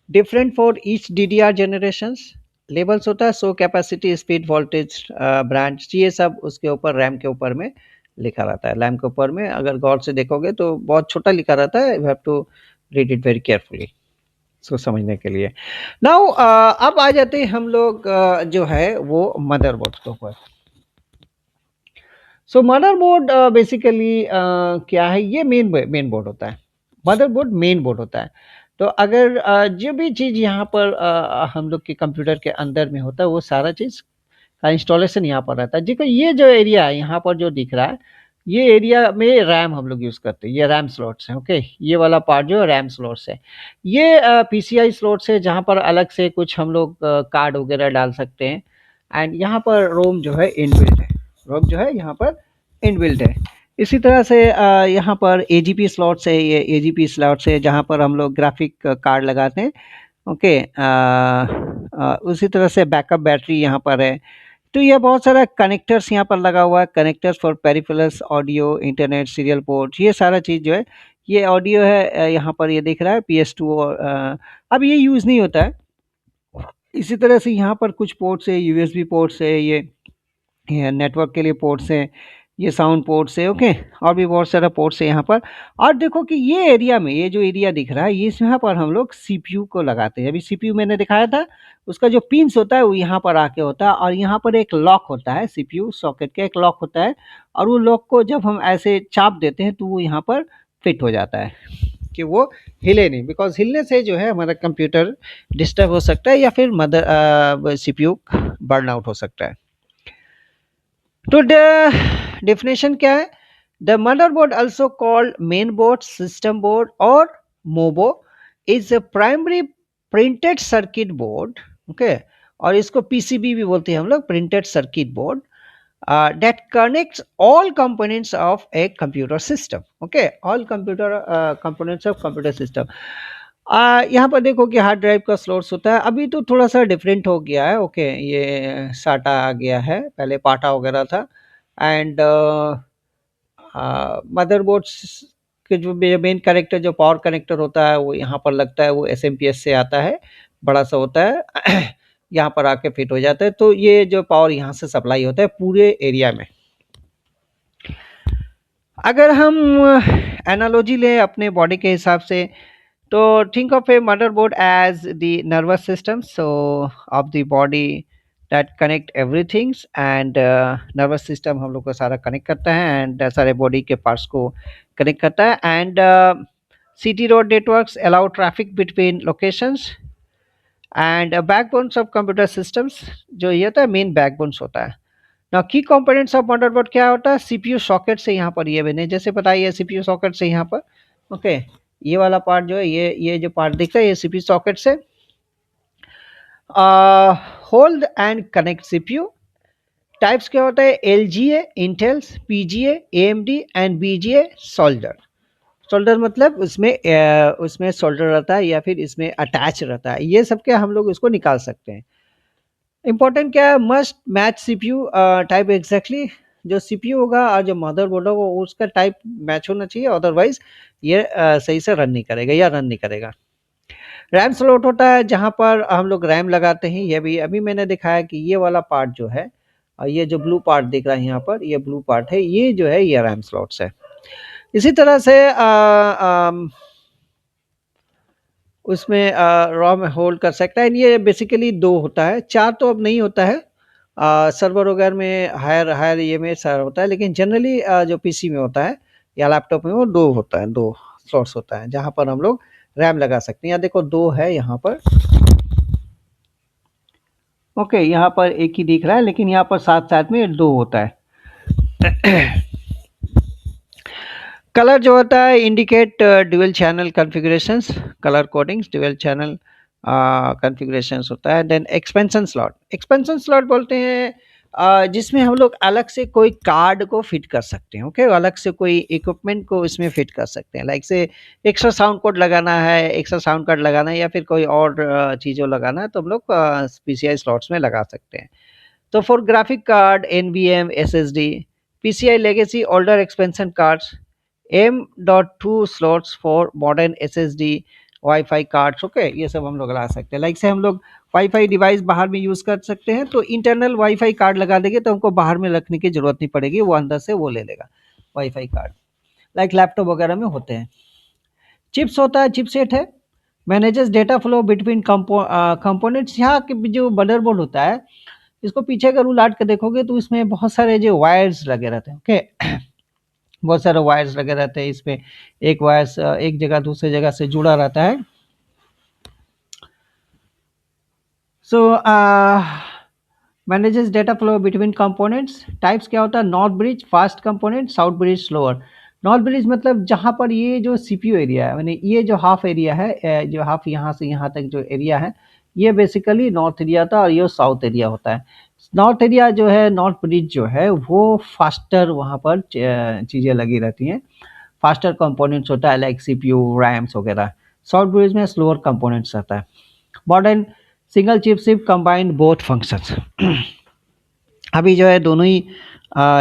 different for each DDR generations. Levels होता है so capacity, speed, voltage, branch, ये सब उसके ऊपर रैम के ऊपर में लिखा रहता है। रैम के ऊपर में अगर गौर से देखोगे तो बहुत छोटा लिखा रहता है। You have to read it very carefully इसको समझने के लिए। नाउ अब आ जाते हैं हम लोग जो है वो मदरबोर्ड के ऊपर। सो मदरबोर्ड बेसिकली क्या है? ये मेन बोर्ड होता है। मदरबोर्ड मेन बोर्ड होता है। तो अगर जो भी चीज़ यहाँ पर हम लोग के कंप्यूटर के अंदर में होता है वो सारा चीज़ का इंस्टॉलेशन यहाँ पर रहता है। देखो ये जो एरिया है यहाँ पर जो दिख रहा है, ये एरिया में रैम हम लोग यूज़ करते हैं। ये रैम स्लॉट्स हैं। ओके, ये वाला पार्ट जो है रैम स्लॉट्स है। ये पीसीआई स्लॉट्स है जहाँ पर अलग से कुछ हम लोग कार्ड वगैरह डाल सकते हैं। एंड यहाँ पर रोम जो है इनबिल्ट है। रोम जो है यहाँ पर इनबिल्ट है। इसी तरह से यहाँ पर एजीपी स्लॉट्स है, ये एजीपी स्लॉट्स है जहाँ पर हम लोग ग्राफिक कार्ड लगाते हैं। ओके, उसी तरह से बैकअप बैटरी यहाँ पर है। तो ये बहुत सारा कनेक्टर्स यहाँ पर लगा हुआ है, connectors for peripherals, audio, internet, serial port, ये सारा चीज़ जो है, ये ऑडियो है, यहाँ पर ये दिख रहा है PS2 और अब ये यूज़ नहीं होता है। इसी तरह से यहाँ पर कुछ पोर्ट्स है, यूएसबी पोर्ट्स है, ये नेटवर्क के लिए पोर्ट्स हैं, ये साउंड पोर्ट्स है। ओके, और भी बहुत सारा पोर्ट्स है यहाँ पर। और देखो कि ये एरिया में, ये जो एरिया दिख रहा है, ये यहाँ पर हम लोग सीपीयू को लगाते हैं। अभी सीपीयू मैंने दिखाया था, उसका जो पिंस होता है वो यहाँ पर आके होता है, और यहाँ पर एक लॉक होता है, सीपीयू सॉकेट का एक लॉक होता है, और वो लॉक को जब हम ऐसे चाप देते हैं तो वो यहाँ पर फिट हो जाता है कि वो हिले नहीं, बिकॉज हिलने से जो है हमारा कंप्यूटर डिस्टर्ब हो सकता है या फिर मदर सीपीयू बर्न आउट हो सकता है। तो डेफिनेशन क्या है? The motherboard also called main board, system board और मोबो is a primary printed circuit board, okay, और इसको पीसीबी भी बोलते हैं हम लोग, printed circuit board, that connects all components of a computer system, okay, all components of computer system। यहाँ पर देखो कि हार्ड ड्राइव का स्लॉट्स होता है, अभी तो थोड़ा सा डिफरेंट हो गया है। ओके, ये साटा आ गया है, पहले पाटा वगैरह था। एंड मदरबोर्ड्स के जो मेन कनेक्टर, जो पावर कनेक्टर होता है वो यहाँ पर लगता है, वो एसएमपीएस से आता है, बड़ा सा होता है यहाँ पर आके फिट हो जाता है। तो ये जो पावर यहाँ से सप्लाई होता है पूरे एरिया में। अगर हम एनालॉजी लें अपने बॉडी के हिसाब से, तो think of a motherboard as the nervous system so of the body that connect everything, and nervous system हम लोग को सारा कनेक्ट करता है, एंड सारे बॉडी के पार्ट्स को कनेक्ट करता है। And city road networks allow traffic between locations, and backbones of computer systems, जो ये होता है मेन बैकबोन्स होता है। नाउ की कंपोनेंट्स ऑफ मदरबोर्ड क्या होता है? सीपीयू सॉकेट से यहाँ पर ये बने, जैसे बताइए सीपीयू सॉकेट से यहाँ पर। ओके, ये वाला पार्ट जो है, ये जो पार्ट दिख रहा है, ये सीपीयू सॉकेट से hold and connect CPU. Types क्या होता है? LGA, Intels, PGA, AMD and BGA solder. Solder मतलब उसमें सोल्डर रहता है या फिर इसमें अटैच रहता है, ये सब क्या हम लोग इसको निकाल सकते हैं। इंपॉर्टेंट क्या है? Must match CPU type exactly, जो सीपीयू होगा और जो मदरबोर्ड होगा उसका टाइप मैच होना चाहिए, अदरवाइज ये सही से रन नहीं करेगा या रन नहीं करेगा। रैम स्लॉट होता है जहाँ पर हम लोग रैम लगाते हैं, ये भी अभी मैंने दिखाया कि ये वाला पार्ट जो है, ये जो ब्लू पार्ट दिख रहा है यहाँ पर, ये ब्लू पार्ट है, ये जो है ये रैम स्लॉट्स है। इसी तरह से उसमें रॉम होल्ड कर सकता है। ये बेसिकली 2 होता है, 4 तो अब नहीं होता है, सर्वर वगैरह में हायर हायर ये में सर होता है, लेकिन जनरली जो पीसी में होता है या लैपटॉप में वो 2 होता है, 2 स्लॉट्स होता है जहाँ पर हम लोग रैम लगा सकते हैं। यहाँ देखो 2 है यहाँ पर। ओके, यहाँ पर एक ही दिख रहा है, लेकिन यहाँ पर साथ साथ में 2 होता है। कलर जो होता है indicate dual channel configurations, colour codings dual channel configurations होता है। देन एक्सपेंशन स्लॉट बोलते हैं जिसमें हम लोग अलग से कोई कार्ड को फिट कर सकते हैं। ओके, अलग से कोई इक्विपमेंट को इसमें फिट कर सकते हैं, लाइक से एक्स्ट्रा साउंड कोड लगाना है, एक्स्ट्रा साउंड कार्ड लगाना है, या फिर कोई और चीज़ों लगाना है तो हम लोग पीसीआई स्लॉट्स में लगा सकते हैं। तो for graphic card, NVM, SSD, PCI legacy older expansion cards, M.2 slots for modern SSD, wifi cards. Okay, ये सब हम लोग लगा सकते हैं। लाइक से हम लोग वाईफाई डिवाइस बाहर में यूज़ कर सकते हैं, तो इंटरनल वाईफाई कार्ड लगा देंगे तो हमको बाहर में रखने की ज़रूरत नहीं पड़ेगी, वो अंदर से वो ले लेगा वाईफाई कार्ड, लाइक लैपटॉप वगैरह में होते हैं। चिप्स होता है, चिपसेट है, manages data flow between components. यहाँ के जो मदरबोर्ड होता है, इसको पीछे अगर उलाट के देखोगे तो इसमें बहुत सारे जो वायर्स लगे रहते हैं। ओके, बहुत सारे वायर्स लगे रहते हैं इसमें, एक वायर्स एक जगह दूसरे जगह से जुड़ा रहता है। So manages data flow between components. Types क्या होता है? North bridge fast component, south bridge slower. North bridge मतलब जहाँ पर ये जो सीपीयू एरिया है, यानी ये जो हाफ एरिया है, जो हाफ यहाँ से यहाँ तक जो एरिया है, ये बेसिकली नॉर्थ एरिया था और ये साउथ एरिया होता है। नॉर्थ एरिया जो है, नॉर्थ ब्रिज जो है वो फास्टर, वहाँ पर चीज़ें लगी रहती हैं, फास्टर कंपोनेंट्स होता है लाइक सीपीयू, रैम्स वगैरह। साउथ ब्रिज में स्लोअर कंपोनेंट्स रहता है। Modern single chip combined both functions. अभी जो है दोनों ही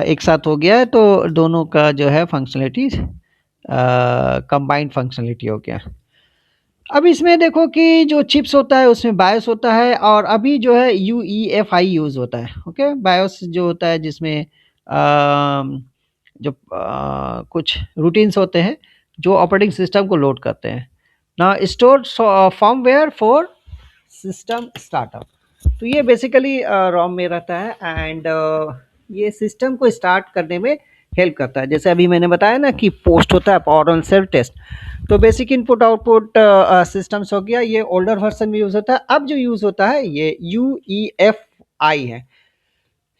एक साथ हो गया है, तो दोनों का जो है फंक्शनलिटी कंबाइंड फंक्शनलिटी हो गया। अब इसमें देखो कि जो चिप्स होता है उसमें बायोस होता है, और अभी जो है यूईएफआई यूज़ होता है। ओके, बायोस जो होता है जिसमें जो कुछ रूटीन्स होते हैं जो ऑपरेटिंग सिस्टम को लोड करते हैं ना, store firmware for system startup. तो ये बेसिकली रोम में रहता है, एंड ये सिस्टम को स्टार्ट करने में हेल्प करता है। जैसे अभी मैंने बताया ना कि पोस्ट होता है, पावर ऑन सेल्फ टेस्ट। तो बेसिक इनपुट आउटपुट सिस्टम्स हो गया, ये ओल्डर वर्जन में यूज़ होता है। अब जो यूज़ होता है ये यूईएफआई है,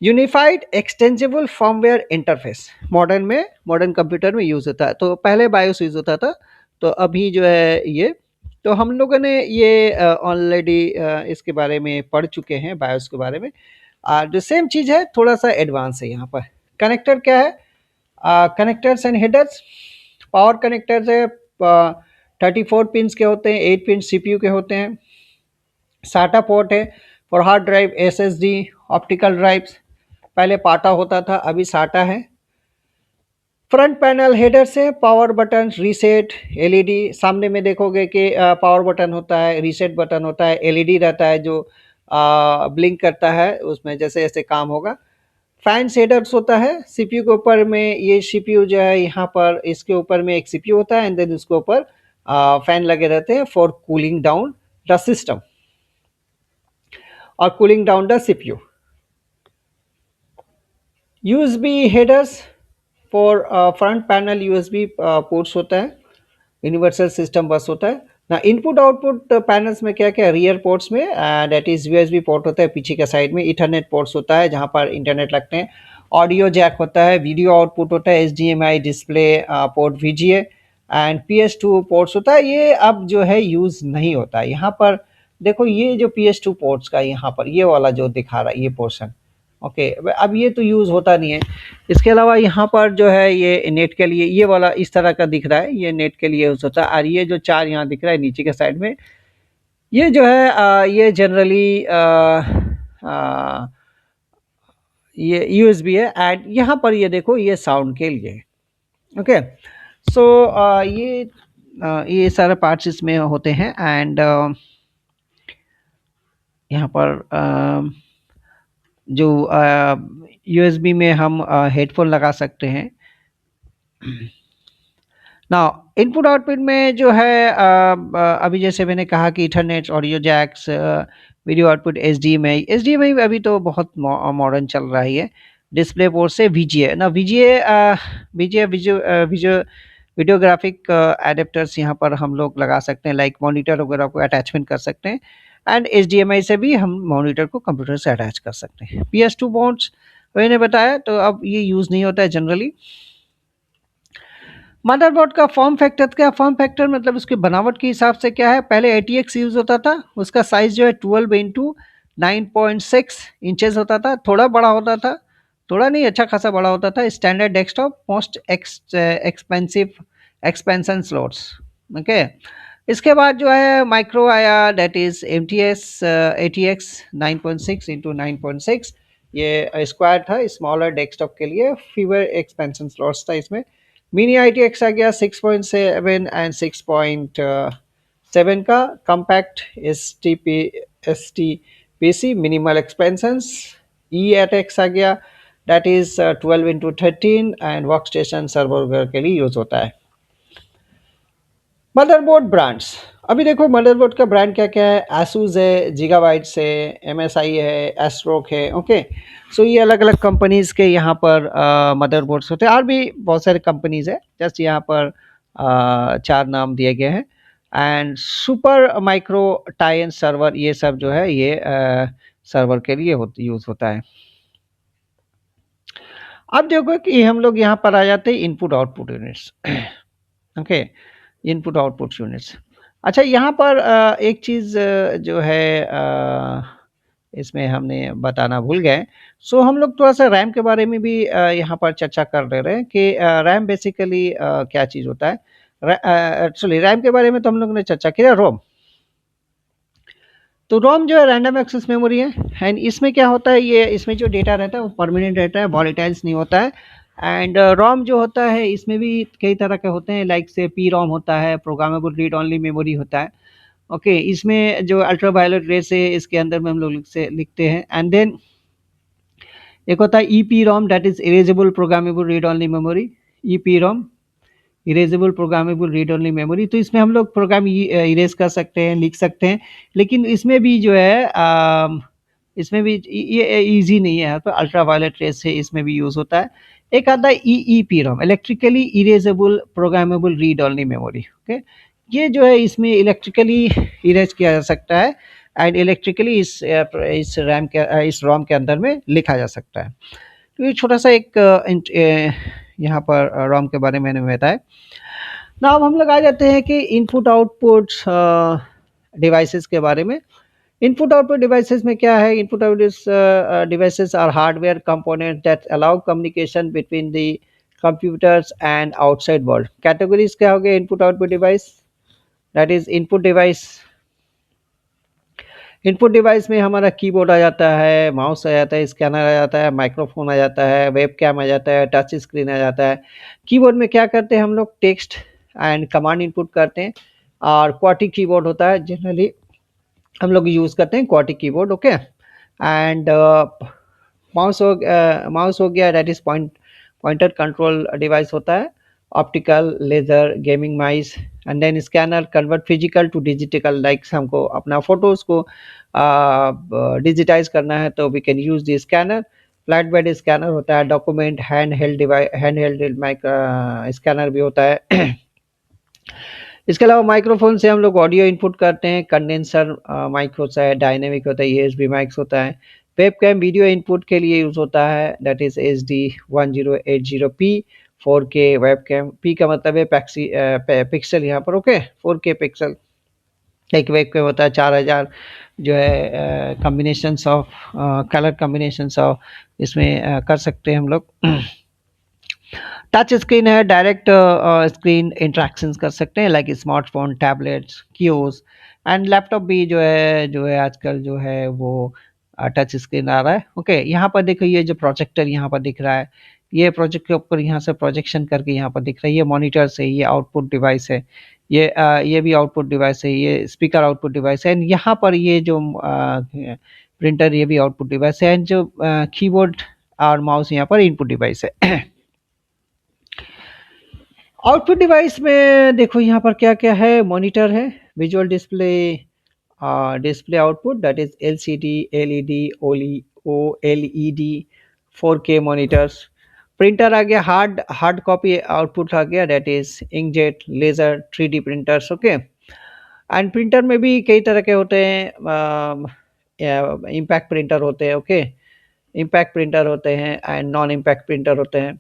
unified extensible firmware interface. Modern computer में यूज़ होता है। तो पहले बायोस यूज़ होता था, तो अभी जो है ये, तो हम लोगों ने ये ऑलरेडी इसके बारे में पढ़ चुके हैं, बायोस के बारे में। जो सेम चीज़ है, थोड़ा सा एडवांस है यहाँ पर। कनेक्टर क्या है? Connectors and headers. Power connectors है, 34 पिंस के होते हैं, 8 पिन सीपीयू के होते हैं। साटा पोर्ट है for hard drive, SSD, optical drives. पहले पाटा होता था, अभी साटा है। फ्रंट पैनल हेडर से पावर बटन, रीसेट, एलईडी। सामने में देखोगे कि पावर बटन होता है, रीसेट बटन होता है, एलईडी रहता है जो ब्लिंक करता है, उसमें जैसे जैसे काम होगा। फैन शेडर्स होता है सीपीयू के ऊपर में, ये सीपीयू जो है यहाँ पर, इसके ऊपर में एक सीपीयू होता है, एंड देन उसके ऊपर फैन लगे रहते हैं for cooling down the system और cooling down the CPU. USB headers for front panel, USB ports होता है, यूनिवर्सल सिस्टम बस होता है ना। इनपुट आउटपुट पैनल्स में क्या क्या, रियर पोर्ट्स में दैट इज यूएसबी पोर्ट होता है पीछे के साइड में, इथरनेट पोर्ट्स होता है जहाँ पर इंटरनेट लगते हैं, ऑडियो जैक होता है, वीडियो आउटपुट होता है, HDMI display port, VGA and PS2 ports होता है। ये अब जो है यूज़ नहीं होता है यहाँ पर। देखो ये जो पीएस2 पोर्ट्स का यहाँ पर ये वाला जो दिखा रहा है ये पोर्शन, ओके, अब ये तो यूज़ होता नहीं है। इसके अलावा यहाँ पर जो है ये नेट के लिए, ये वाला इस तरह का दिख रहा है, ये नेट के लिए यूज़ होता है। और ये जो चार यहाँ दिख रहा है नीचे के साइड में, ये जो है ये जनरली ये यूएसबी है, एंड यहाँ पर ये देखो ये साउंड के लिए। ओके, सो ये सारे पार्ट्स इसमें होते हैं, एंड यहाँ पर जो यूएसबी में हम हेडफोन लगा सकते हैं ना। इनपुट आउटपुट में जो है अभी जैसे मैंने कहा कि Ethernet, audio jacks, video output, HDMI अभी तो बहुत मॉडर्न चल रहा है। डिस्प्ले पोर्ट से वीजीए ना, वीजीए वीडियोग्राफिक एडेप्टर्स यहाँ पर हम लोग लगा सकते हैं, लाइक मॉनिटर वगैरह को अटैचमेंट कर सकते हैं। एंड एचडीएमआई से भी हम मॉनिटर को कंप्यूटर से अटैच कर सकते हैं। PS2 पोर्ट्स मैंने बताया, तो अब ये यूज़ नहीं होता है जनरली। मदरबोर्ड का फॉर्म फैक्टर, क्या फॉर्म फैक्टर मतलब उसकी बनावट के हिसाब से क्या है? पहले ATX यूज़ होता था, उसका साइज़ जो है 12 इंटू 9.6 इंचेस होता था, थोड़ा बड़ा होता था, थोड़ा नहीं अच्छा खासा बड़ा होता था। Standard desktop, most expensive expansion slots. Okay, इसके बाद जो है माइक्रो आया, दैट इज ATX 9.6 इंटू 9.6। ये स्क्वायर था, स्मॉलर डेस्कटॉप के लिए, फीवर एक्सपेंशन स्लॉट्स था इसमें। मिनी ITX आ गया 6.7 एंड 6.7 का। Compact STPC minimal expansions. EATX आ गया, that is 12 into 13 and work station server वगैरह के लिए यूज होता है। मदरबोर्ड ब्रांड्स, अभी देखो मदरबोर्ड का ब्रांड क्या क्या है। Asus है, Gigabytes है, MSI है, एस्ट्रोक है। ओके, सो ये अलग अलग कंपनीज के यहाँ पर मदरबोर्ड्स होते हैं, और भी बहुत सारे कंपनीज है, जस्ट यहाँ पर चार नाम दिए गए हैं। एंड सुपर माइक्रो टाइन सर्वर, ये सब जो है ये सर्वर के लिए यूज होता है। अब देखो कि हम लोग यहाँ पर आ जाते हैं input output units. Okay, input output units. अच्छा, यहाँ पर एक चीज़ जो है इसमें हमने बताना भूल गए। सो हम लोग थोड़ा-सा रैम के बारे में भी यहाँ पर चर्चा कर ले रहे हैं कि रैम बेसिकली क्या चीज़ होता है। एक्चुअली रैम के बारे में तो हम लोगों ने चर्चा किया, रोम। तो रोम जो है रैंडम एक्सेस मेमोरी है एंड इसमें क्या होता है, ये इसमें जो डेटा रहता है वो परमानेंट रहता है, वॉलेटाइल्स नहीं होता है। एंड रोम जो होता है इसमें भी कई तरह के होते हैं, लाइक से पी रोम होता है, प्रोग्रामेबल रीड ओनली मेमोरी होता है। ओके, इसमें जो अल्ट्रावायलेट रेस है इसके अंदर में हम लोग से लिखते हैं। एंड देन एक होता है ई P Rome, that is erasable programmable read only memory. E P Rome, erasable programmable read only memory. तो इसमें हम लोग प्रोग्राम इरेज कर सकते हैं, लिख सकते हैं, लेकिन इसमें भी जो है इसमें भी ये ईजी नहीं है, तो अल्ट्रा वायलेट रेस से इसमें भी यूज़ होता है। एक आता है E E P ROM, electrically erasable programmable read only memory. Okay, ये जो है इसमें इलेक्ट्रिकली इरेज किया जा सकता है एंड इलेक्ट्रिकली इस रैम के इस रोम के अंदर में लिखा जा सकता है। तो ये छोटा सा एक यहाँ पर रोम के बारे में मैंने बताया। ना अब हम लोग आ जाते हैं कि इनपुट आउटपुट डिवाइसेस के बारे में। इनपुट आउटपुट डिवाइसेस में क्या है, input output devices are hardware component that allow communication between the computers and outside world. Categories क्या हो गए input output device, that is input device. Input device में हमारा कीबोर्ड आ जाता है, माउस आ जाता है, स्कैनर आ जाता है, माइक्रोफोन आ जाता है, वेब कैम आ जाता है, टच स्क्रीन आ जाता है। कीबोर्ड में क्या करते हैं हम लोग, टेक्स्ट एंड कमांड इनपुट करते हैं, और क्वाटी कीबोर्ड होता है, जनरली हम लोग यूज़ करते हैं क्वाटी कीबोर्ड। ओके, एंड माउस हो गया, that is pointer control device होता है, optical, laser, gaming mice. And then scanner convert physical to digital, like हमको अपना फोटोज को डिजिटाइज करना है तो we can use the scanner. Flatbed scanner होता है, document hand held device, hand held scanner भी होता है। इसके अलावा माइक्रोफोन से हम लोग ऑडियो इनपुट करते हैं, कंडेंसर माइक होता है, डायनेमिक होता है, यूएसबी माइक्स होता है। वेबकैम वीडियो इनपुट के लिए यूज होता है, that is HD1080p 4K webcam. P का मतलब है पिक्सल यहाँ पर। Okay, 4K pixel. एक वेबकैम होता है 4000 जो है combinations of colour combinations of इसमें कर सकते हैं हम लोग। टच स्क्रीन है, डायरेक्ट स्क्रीन इंट्रैक्शंस कर सकते हैं, like smartphone, tablets, kiosks. And laptop भी जो है आजकल जो है वो टच स्क्रीन आ रहा है। ओके, यहाँ पर देखो ये जो प्रोजेक्टर यहाँ पर दिख रहा है, ये प्रोजेक्ट के ऊपर यहाँ से प्रोजेक्शन करके यहाँ पर दिख रहा है, ये मॉनिटर्स है, ये आउटपुट डिवाइस है, ये भी आउटपुट डिवाइस है, ये स्पीकर आउटपुट डिवाइस है। एंड यहाँ पर ये जो प्रिंटर, ये भी आउटपुट डिवाइस है। एंड जो कीबोर्ड और माउस यहाँ पर इनपुट डिवाइस है। आउटपुट डिवाइस में देखो यहाँ पर क्या क्या है, मॉनिटर है, visual display, display output, that is LCD, LED, OLED, 4K monitors. Printer आ गया, हार्ड कॉपी आउटपुट आ गया, that is inkjet, laser, 3D printers. Okay, and printer में भी कई तरह के होते हैं, इम्पैक्ट प्रिंटर होते हैं। ओके, इम्पैक्ट प्रिंटर होते हैं एंड नॉन इम्पैक्ट प्रिंटर होते हैं।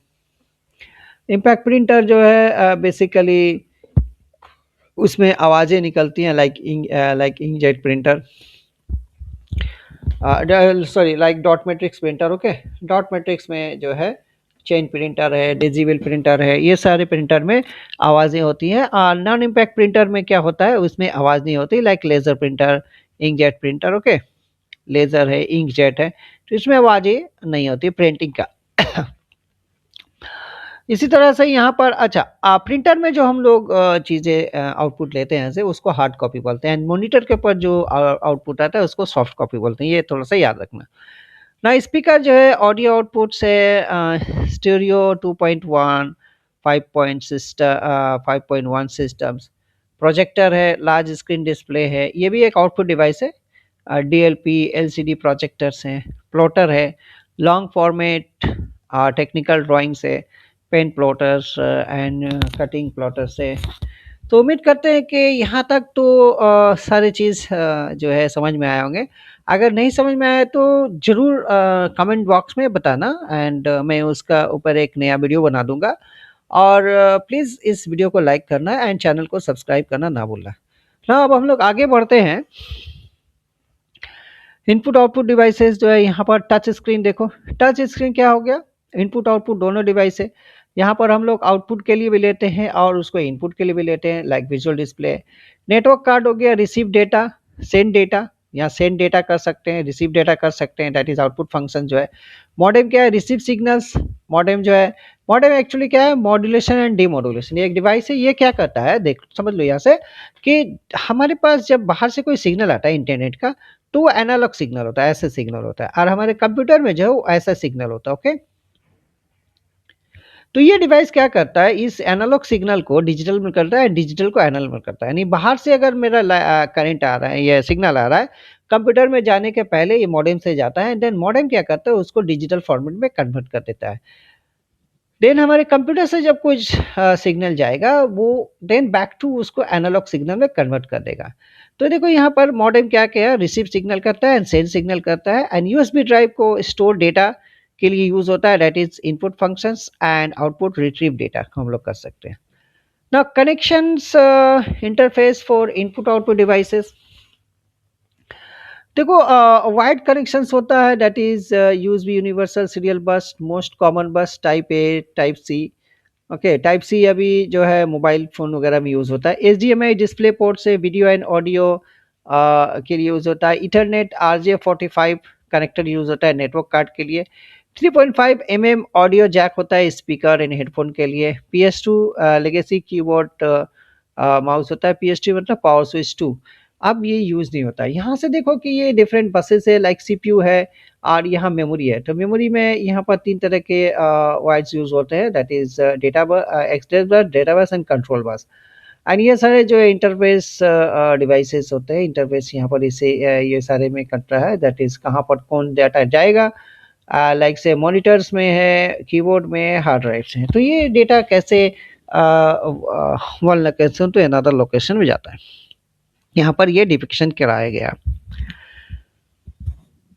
इम्पैक्ट प्रिंटर जो है बेसिकली उसमें आवाज़ें निकलती हैं, like inkjet printer, sorry like dot matrix printer. Okay, dot matrix में जो है चेन प्रिंटर है, डिजिबल प्रिंटर है, ये सारे प्रिंटर में आवाज़ें होती हैं। और नॉन इम्पैक्ट प्रिंटर में क्या होता है, उसमें आवाज़ नहीं होती, like laser printer, inkjet printer. Okay, laser है, इंकजेट है, तो इसमें आवाज़ें नहीं होती प्रिंटिंग का। इसी तरह से यहाँ पर अच्छा प्रिंटर में जो हम लोग चीज़ें आउटपुट लेते हैं, ऐसे उसको हार्ड कॉपी बोलते हैं। मॉनिटर के ऊपर जो आउटपुट आता है उसको सॉफ्ट कॉपी बोलते हैं, ये थोड़ा सा याद रखना। ना स्पीकर जो है ऑडियो आउटपुट से स्टीरियो 2.1 5.1 सिस्टम्स, प्रोजेक्टर है, लार्ज स्क्रीन डिस्प्ले है, ये भी एक आउटपुट डिवाइस है। DLP, LCD प्रोजेक्टर्स हैं, प्लॉटर है, लॉन्ग फॉर्मेट, टेक्निकल ड्राइंग्स है, pen plotters and cutting plotters है। तो उम्मीद करते हैं कि यहाँ तक तो सारी चीज़ जो है समझ में आए होंगे। अगर नहीं समझ में आया तो ज़रूर कमेंट बॉक्स में बताना, एंड मैं उसका ऊपर एक नया वीडियो बना दूंगा। और प्लीज़ इस वीडियो को लाइक करना एंड चैनल को सब्सक्राइब करना ना भूलना। ना अब हम लोग आगे बढ़ते हैं। इनपुट आउटपुट डिवाइसेस जो है यहाँ पर टच स्क्रीन देखो, टच स्क्रीन क्या हो गया, इनपुट आउटपुट दोनों डिवाइस है। यहाँ पर हम लोग आउटपुट के लिए भी लेते हैं और उसको इनपुट के लिए भी लेते हैं, like visual display. Network card हो गया, रिसीव डेटा, सेंड डेटा, यहाँ सेंड डेटा कर सकते हैं, रिसीव डेटा कर सकते हैं, दैट इज आउटपुट फंक्शन जो है। मॉडेम क्या है, रिसीव सिग्नल्स। मॉडेम जो है, मॉडेम एक्चुअली क्या है, मॉड्यूलेशन एंड डीमॉड्यूलेशन, ये एक डिवाइस है। ये क्या करता है, देख समझ लो यहाँ से कि हमारे पास जब बाहर से कोई सिग्नल आता है इंटरनेट का, तो वो एनालॉग सिग्नल होता है, ऐसे सिग्नल होता है, और हमारे कंप्यूटर में जो है वो ऐसा सिग्नल होता है। ओके, तो ये डिवाइस क्या करता है, इस एनालॉग सिग्नल को डिजिटल में करता है, डिजिटल को एनालॉग में करता है। यानी बाहर से अगर मेरा करंट आ रहा है, ये सिग्नल आ रहा है, कंप्यूटर में जाने के पहले ये मॉडेम से जाता है, देन मॉडेम क्या करता है, उसको डिजिटल फॉर्मेट में कन्वर्ट कर देता है। देन हमारे कंप्यूटर से जब कुछ सिग्नल जाएगा, वो देन बैक टू उसको एनालॉग सिग्नल में कन्वर्ट कर देगा। तो देखो यहाँ पर मॉडेम क्या क्या है, रिसीव सिग्नल करता है एंड सेंड सिग्नल करता है, एंड यूएसबी ड्राइव को स्टोर डेटा के लिए यूज होता है, that is input functions and output retrieve data हम लोग कर सकते हैं। Now connections interface for input output devices, देखो वाइड कनेक्शंस होता है, that is USB universal serial bus, most common bus type A, type C. Okay, type C अभी जो है मोबाइल फ़ोन वगैरह में यूज़ होता है। एचडीएमआई डिस्प्ले पोर्ट से वीडियो एंड ऑडियो के लिए यूज़ होता है। इथरनेट आरजे45 कनेक्टर यूज़ होता है नेटवर्क कार्ड के लिए। 3.5 ऑडियो जैक होता है स्पीकर एंड हेडफोन के लिए। PS2 लेगेसी कीबोर्ड माउस होता है। PS2 मतलब पावर स्विच 2, अब ये यूज़ नहीं होता है। यहाँ से देखो कि ये डिफरेंट बसेस है, लाइक सीपीयू है और यहाँ मेमोरी है। तो मेमोरी में यहाँ पर 3 तरह के वाइड्स यूज़ होते हैं, दैट इज़ डेटा एक्सप्रेस बस, data bus and control bus. And ये सारे जो इंटरफेस डिवाइसेस होते हैं, इंटरफेस यहाँ पर इसे ये सारे में कट रहा है, दैट इज़ कहाँ पर कौन डाटा जाएगा, लाइक से मॉनिटर्स में है, कीबोर्ड में है, हार्ड ड्राइव से है। तो ये डेटा कैसे one location to another location में जाता है, यहाँ पर ये डिपिक्शन कराया गया।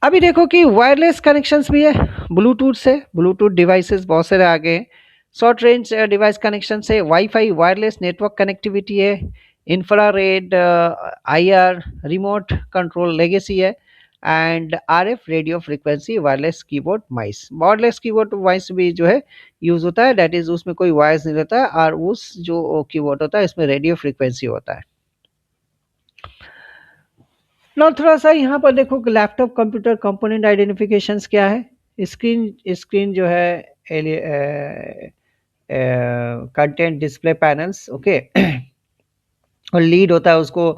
अभी देखो कि वायरलेस कनेक्शंस भी है, ब्लूटूथ से, ब्लूटूथ डिवाइसेस बहुत सारे आ गए। शॉर्ट रेंज डिवाइस कनेक्शन से वाईफाई वायरलेस नेटवर्क कनेक्टिविटी है। Infrared, IR, remote control legacy है। And RF radio frequency wireless keyboard mice, wireless keyboard mice भी जो है यूज होता है, दैट इज उसमें कोई वायर्स नहीं रहता है, और उस जो कीबोर्ड होता है इसमें रेडियो फ्रीक्वेंसी होता है। ना थोड़ा सा यहाँ पर देखो कि लैपटॉप कंप्यूटर कंपोनेंट आइडेंटिफिकेशंस क्या है। स्क्रीन, स्क्रीन जो है कंटेंट डिस्प्ले पैनल्स, ओके। और लीड होता है, उसको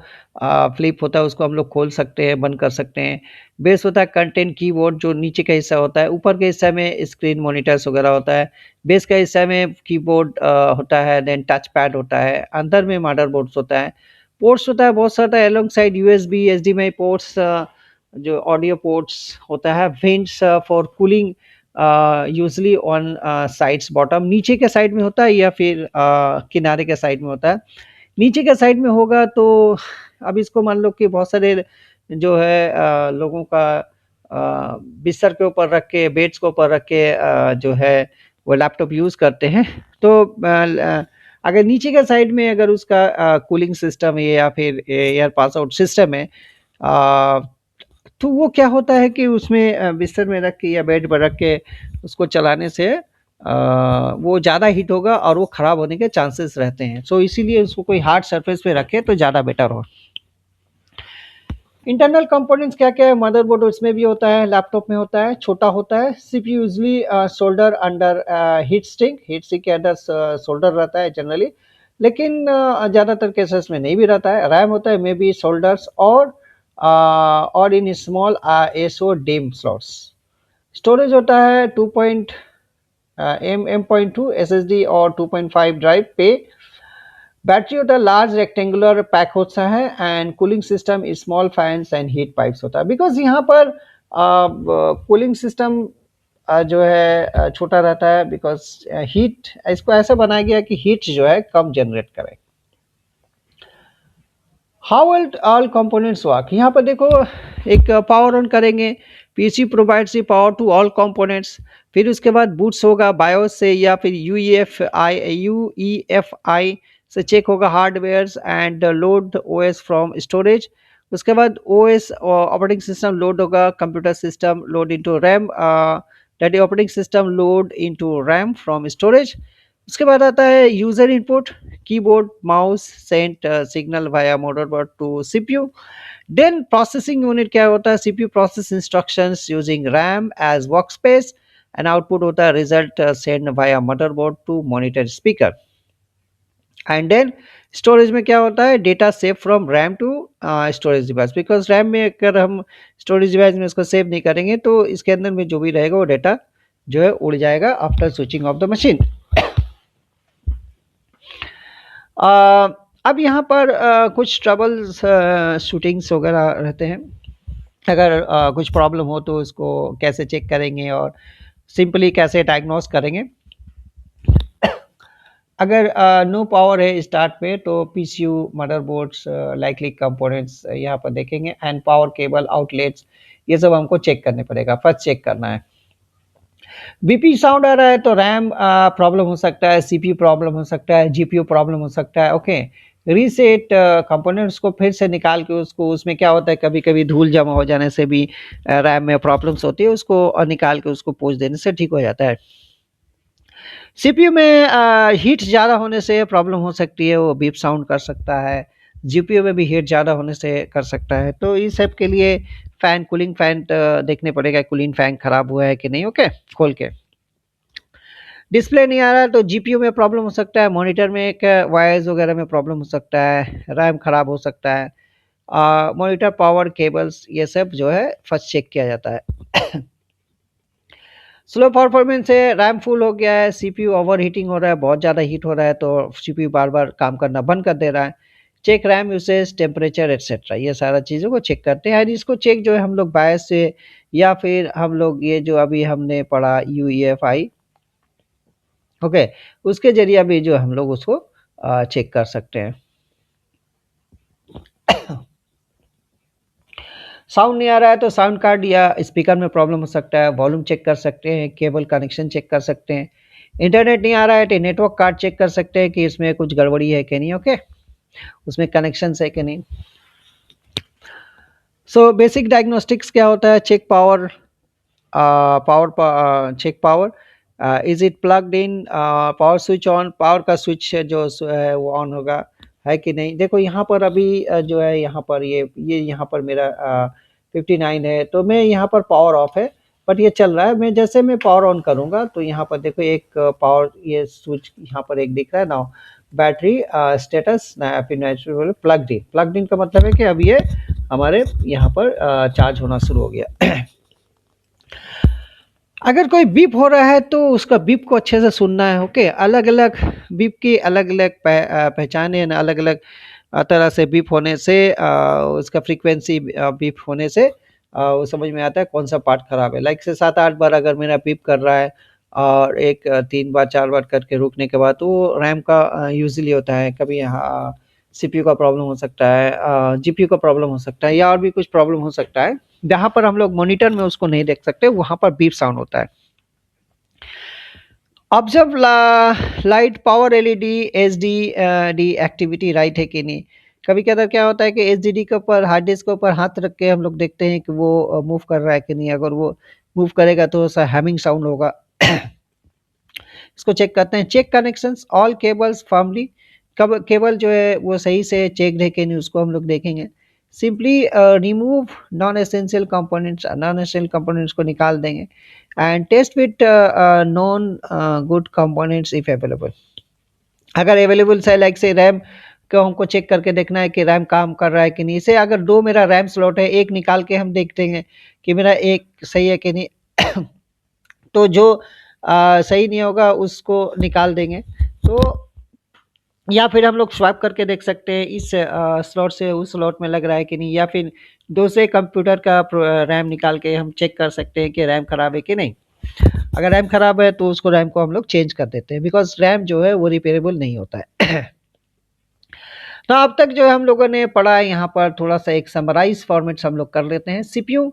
फ्लिप होता है, उसको हम लोग खोल सकते हैं, बंद कर सकते हैं। बेस होता है कंटेंट कीबोर्ड, जो नीचे का हिस्सा होता है। ऊपर के हिस्से में स्क्रीन मॉनिटर्स वगैरह होता है। बेस का हिस्सा में कीबोर्ड होता है, देन टच पैड होता है। अंदर में मदरबोर्ड्स होता है। पोर्ट्स होता है बहुत सारा, along side USB, HDMI ports, जो ऑडियो पोर्ट्स होता है। Vents for cooling, usually on sides bottom, नीचे के साइड में होता है या फिर किनारे के साइड में होता है। नीचे के साइड में होगा तो अब इसको मान लो कि बहुत सारे जो है लोगों का बिस्तर के ऊपर रख के, बेड्स के ऊपर रख के जो है वो लैपटॉप यूज़ करते हैं। तो अगर नीचे के साइड में अगर उसका कूलिंग सिस्टम है या फिर एयर पास आउट सिस्टम है, तो वो क्या होता है कि उसमें बिस्तर में रख के या बेड पर रख के उसको चलाने से वो ज़्यादा हीट होगा और वो ख़राब होने के चांसेस रहते हैं। सो इसीलिए उसको कोई हार्ड सरफेस पे रखें तो ज़्यादा बेटर हो। इंटरनल कंपोनेंट्स क्या-क्या है, मदरबोर्ड उसमें भी होता है, लैपटॉप में होता है, छोटा होता है। CPU usually solder under heat sink के अंदर सोल्डर रहता है जनरली, लेकिन ज़्यादातर केसेस में नहीं भी रहता है। रैम होता है मे बी सोल्डर्स और इन small SO DIMM slots. Storage होता है 2 M.2 SSD और 2.5 ड्राइव पे। बैटरी होता है लार्ज रेक्टेंगुलर पैक होता है, and cooling system small fans and heat pipes होता है। बिकॉज यहाँ पर कूलिंग सिस्टम जो है छोटा रहता है, बिकॉज हीट इसको ऐसा बनाया गया कि हीट जो है कम जनरेट करे। हाउ ऑल कंपोनेंट्स वर्क, यहाँ पर देखो एक पावर ऑन करेंगे, PC provides the power to all components. फिर उसके बाद बूट्स होगा बायोस से या फिर यूईएफआई से चेक होगा hardware and load OS from storage. उसके बाद ओएस ऑपरेटिंग सिस्टम लोड होगा, computer system load into RAM, that is operating system load into RAM from storage. उसके बाद आता है user input, keyboard mouse sent signal via motherboard to CPU. Then processing unit क्या होता है, CPU process instructions using RAM as workspace, and output होता है result send via motherboard to monitor speaker. And then storage में क्या होता है, data save from RAM to storage device, because RAM में अगर हम स्टोरेज डिवाइस में उसको सेव नहीं करेंगे तो इसके अंदर में जो भी रहेगा वो डेटा जो है उड़ जाएगा after switching off the machine. अब यहाँ पर कुछ ट्रबल्स शूटिंग्स वगैरह रहते हैं। अगर कुछ प्रॉब्लम हो तो उसको कैसे चेक करेंगे और सिंपली कैसे डायग्नोस करेंगे। अगर नो पावर है स्टार्ट पे तो पीसीयू मदरबोर्ड्स लाइकली कंपोनेंट्स यहाँ पर देखेंगे, एंड पावर केबल आउटलेट्स ये सब हमको चेक करने पड़ेगा, फर्स्ट चेक करना है। बीपी साउंड आ रहा है तो रैम प्रॉब्लम हो सकता है, सीपीयू प्रॉब्लम हो सकता है, जीपीयू प्रॉब्लम हो सकता है। ओके, रीसेट कंपोनेंट्स को फिर से निकाल के उसको, उसमें क्या होता है कभी कभी धूल जमा हो जाने से भी रैम में प्रॉब्लम्स होती है, उसको निकाल के उसको पोंछ देने से ठीक हो जाता है। सीपीयू में हीट ज़्यादा होने से प्रॉब्लम हो सकती है, वो बीप साउंड कर सकता है। जीपीयू में भी हीट ज़्यादा होने से कर सकता है, तो इस सब के लिए फैन, कूलिंग फैन देखने पड़ेगा, कूलिंग फैन खराब हुआ है कि नहीं। ओके, खोल के डिस्प्ले नहीं आ रहा है तो जीपीयू में प्रॉब्लम हो सकता है, मॉनिटर में एक वायर्स वगैरह में प्रॉब्लम हो सकता है, रैम खराब हो सकता है, मॉनिटर पावर केबल्स ये सब जो है फर्स्ट चेक किया जाता है। स्लो परफॉर्मेंस है, रैम फुल हो गया है, सीपीयू ओवर हीटिंग हो रहा है, बहुत ज़्यादा हीट हो रहा है तो सीपीयू बार बार काम करना बंद कर दे रहा है। Check RAM usage, temperature etcetera, ये सारा चीज़ों को चेक करते हैं। और इसको चेक जो है हम लोग बायस से या फिर हम लोग ये जो अभी हमने पढ़ा यूईएफआई, ओके, उसके जरिए भी जो हम लोग उसको चेक कर सकते हैं। साउंड नहीं आ रहा है तो साउंड कार्ड या स्पीकर में प्रॉब्लम हो सकता है, वॉल्यूम चेक कर सकते हैं, केबल कनेक्शन चेक कर सकते हैं। इंटरनेट नहीं आ रहा है तो नेटवर्क कार्ड चेक कर सकते हैं कि इसमें कुछ गड़बड़ी है कि नहीं। ओके, उसमें कनेक्शन है कि नहीं। सो बेसिक डायग्नोस्टिक्स क्या होता है, check power, check power, is it plugged in, power switch on, power का स्विच जो है वो ऑन होगा है कि नहीं। देखो यहाँ पर अभी जो है यहाँ पर ये यहाँ पर मेरा 59 है तो मैं यहाँ पर पावर ऑफ है, बट ये चल रहा है। मैं जैसे मैं पावर ऑन करूँगा तो यहाँ पर देखो एक पावर ये स्विच यहाँ पर एक दिख रहा है ना, बैटरी स्टेटस फिर प्लग्ड इन का मतलब है कि अब ये हमारे यहाँ पर चार्ज होना शुरू हो गया। अगर कोई बीप हो रहा है तो उसका बीप को अच्छे से सुनना है। ओके, अलग अलग बीप की अलग अलग पहचान है ना, अलग अलग तरह से बीप होने से उसका फ्रीक्वेंसी बीप होने से वो समझ में आता है कौन सा पार्ट खराब है। लाइक से 7-8 बार अगर मेरा बीप कर रहा है और एक 3 बार 4 बार करके रुकने के बाद, तो रैम का यूजली होता है, कभी यहाँ सीपीयू का प्रॉब्लम हो सकता है, जीपीयू का प्रॉब्लम हो सकता है, या और भी कुछ प्रॉब्लम हो सकता है जहाँ पर हम लोग मॉनिटर में उसको नहीं देख सकते, वहाँ पर बीप साउंड होता है। Observe light power LED HD D activity right है कि नहीं। कभी कभार क्या होता है कि एचडीडी के ऊपर, हार्ड डिस्क के ऊपर हाथ रख के हम लोग देखते हैं कि वो मूव कर रहा है कि नहीं। अगर वो मूव करेगा तो ऐसा हैमिंग साउंड होगा। इसको चेक करते हैं। Check connections, all cables firmly, कब केबल जो है वो सही से चेक है कि नहीं उसको हम लोग देखेंगे। Simply remove non essential components को निकाल देंगे, and test with known good components if available. अगर अवेलेबल है, लाइक से रैम को हमको चेक करके देखना है कि रैम काम कर रहा है कि नहीं। इसे अगर दो मेरा रैम स्लॉट है, एक निकाल के हम देखते हैं कि मेरा एक सही है कि नहीं। तो जो सही नहीं होगा उसको निकाल देंगे। तो या फिर हम लोग स्वैप करके देख सकते हैं इस स्लॉट से उस स्लॉट में लग रहा है कि नहीं, या फिर दूसरे कंप्यूटर का रैम निकाल के हम चेक कर सकते हैं कि रैम खराब है कि नहीं। अगर रैम खराब है तो उसको रैम को हम लोग चेंज कर देते हैं, बिकॉज रैम जो है वो रिपेयरेबल नहीं होता है। तो अब तक जो हम लोगों ने पढ़ा है यहाँ पर थोड़ा सा एक समराइज फॉर्मेट हम लोग कर लेते हैं। सीपीयू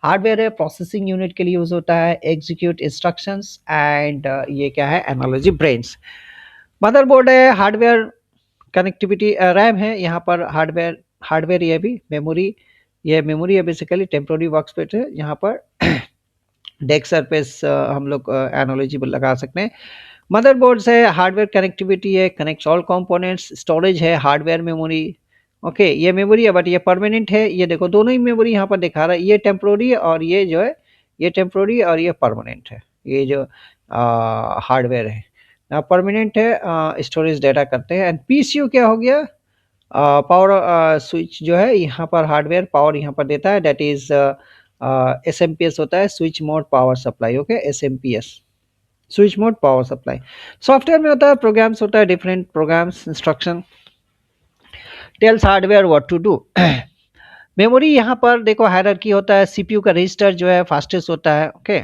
हार्डवेयर है, प्रोसेसिंग यूनिट के लिए यूज होता है, एग्जीक्यूट इंस्ट्रक्शंस, एंड ये क्या है, एनालॉजी ब्रेन्स। मदरबोर्ड है, हार्डवेयर कनेक्टिविटी, रैम है यहाँ पर, हार्डवेयर हार्डवेयर ये भी मेमोरी, ये मेमोरी है बेसिकली टेम्पोररी वर्क स्पेस है। यहाँ पर डेस्क सरफेस हम लोग एनालॉजी लगा सकते हैं। मदरबोर्ड्स है, हार्डवेयर कनेक्टिविटी है, कनेक्ट्स ऑल कंपोनेंट्स। स्टोरेज है, हार्डवेयर मेमोरी। ओके, ये मेमोरी है बट ये परमानेंट है। ये देखो दोनों ही मेमोरी यहाँ पर दिखा रहा है, ये टेम्पोररी और ये जो है ये टेम्पोररी और ये परमानेंट है। ये जो हार्डवेयर है परमानेंट है, स्टोरेज डाटा करते हैं। एंड पीसीयू क्या हो गया, पावर स्विच जो है यहाँ पर हार्डवेयर पावर यहाँ पर देता है, दैट इज एसएमपीएस होता है, switch mode power supply. Okay, SMPS switch mode power supply. Software में होता है प्रोग्राम्स, होता है different programs, instruction tells hardware what to do. Memory यहाँ पर देखो हायरार्की होता है, सीपीयू का रजिस्टर जो है फास्टेस्ट होता है। ओके,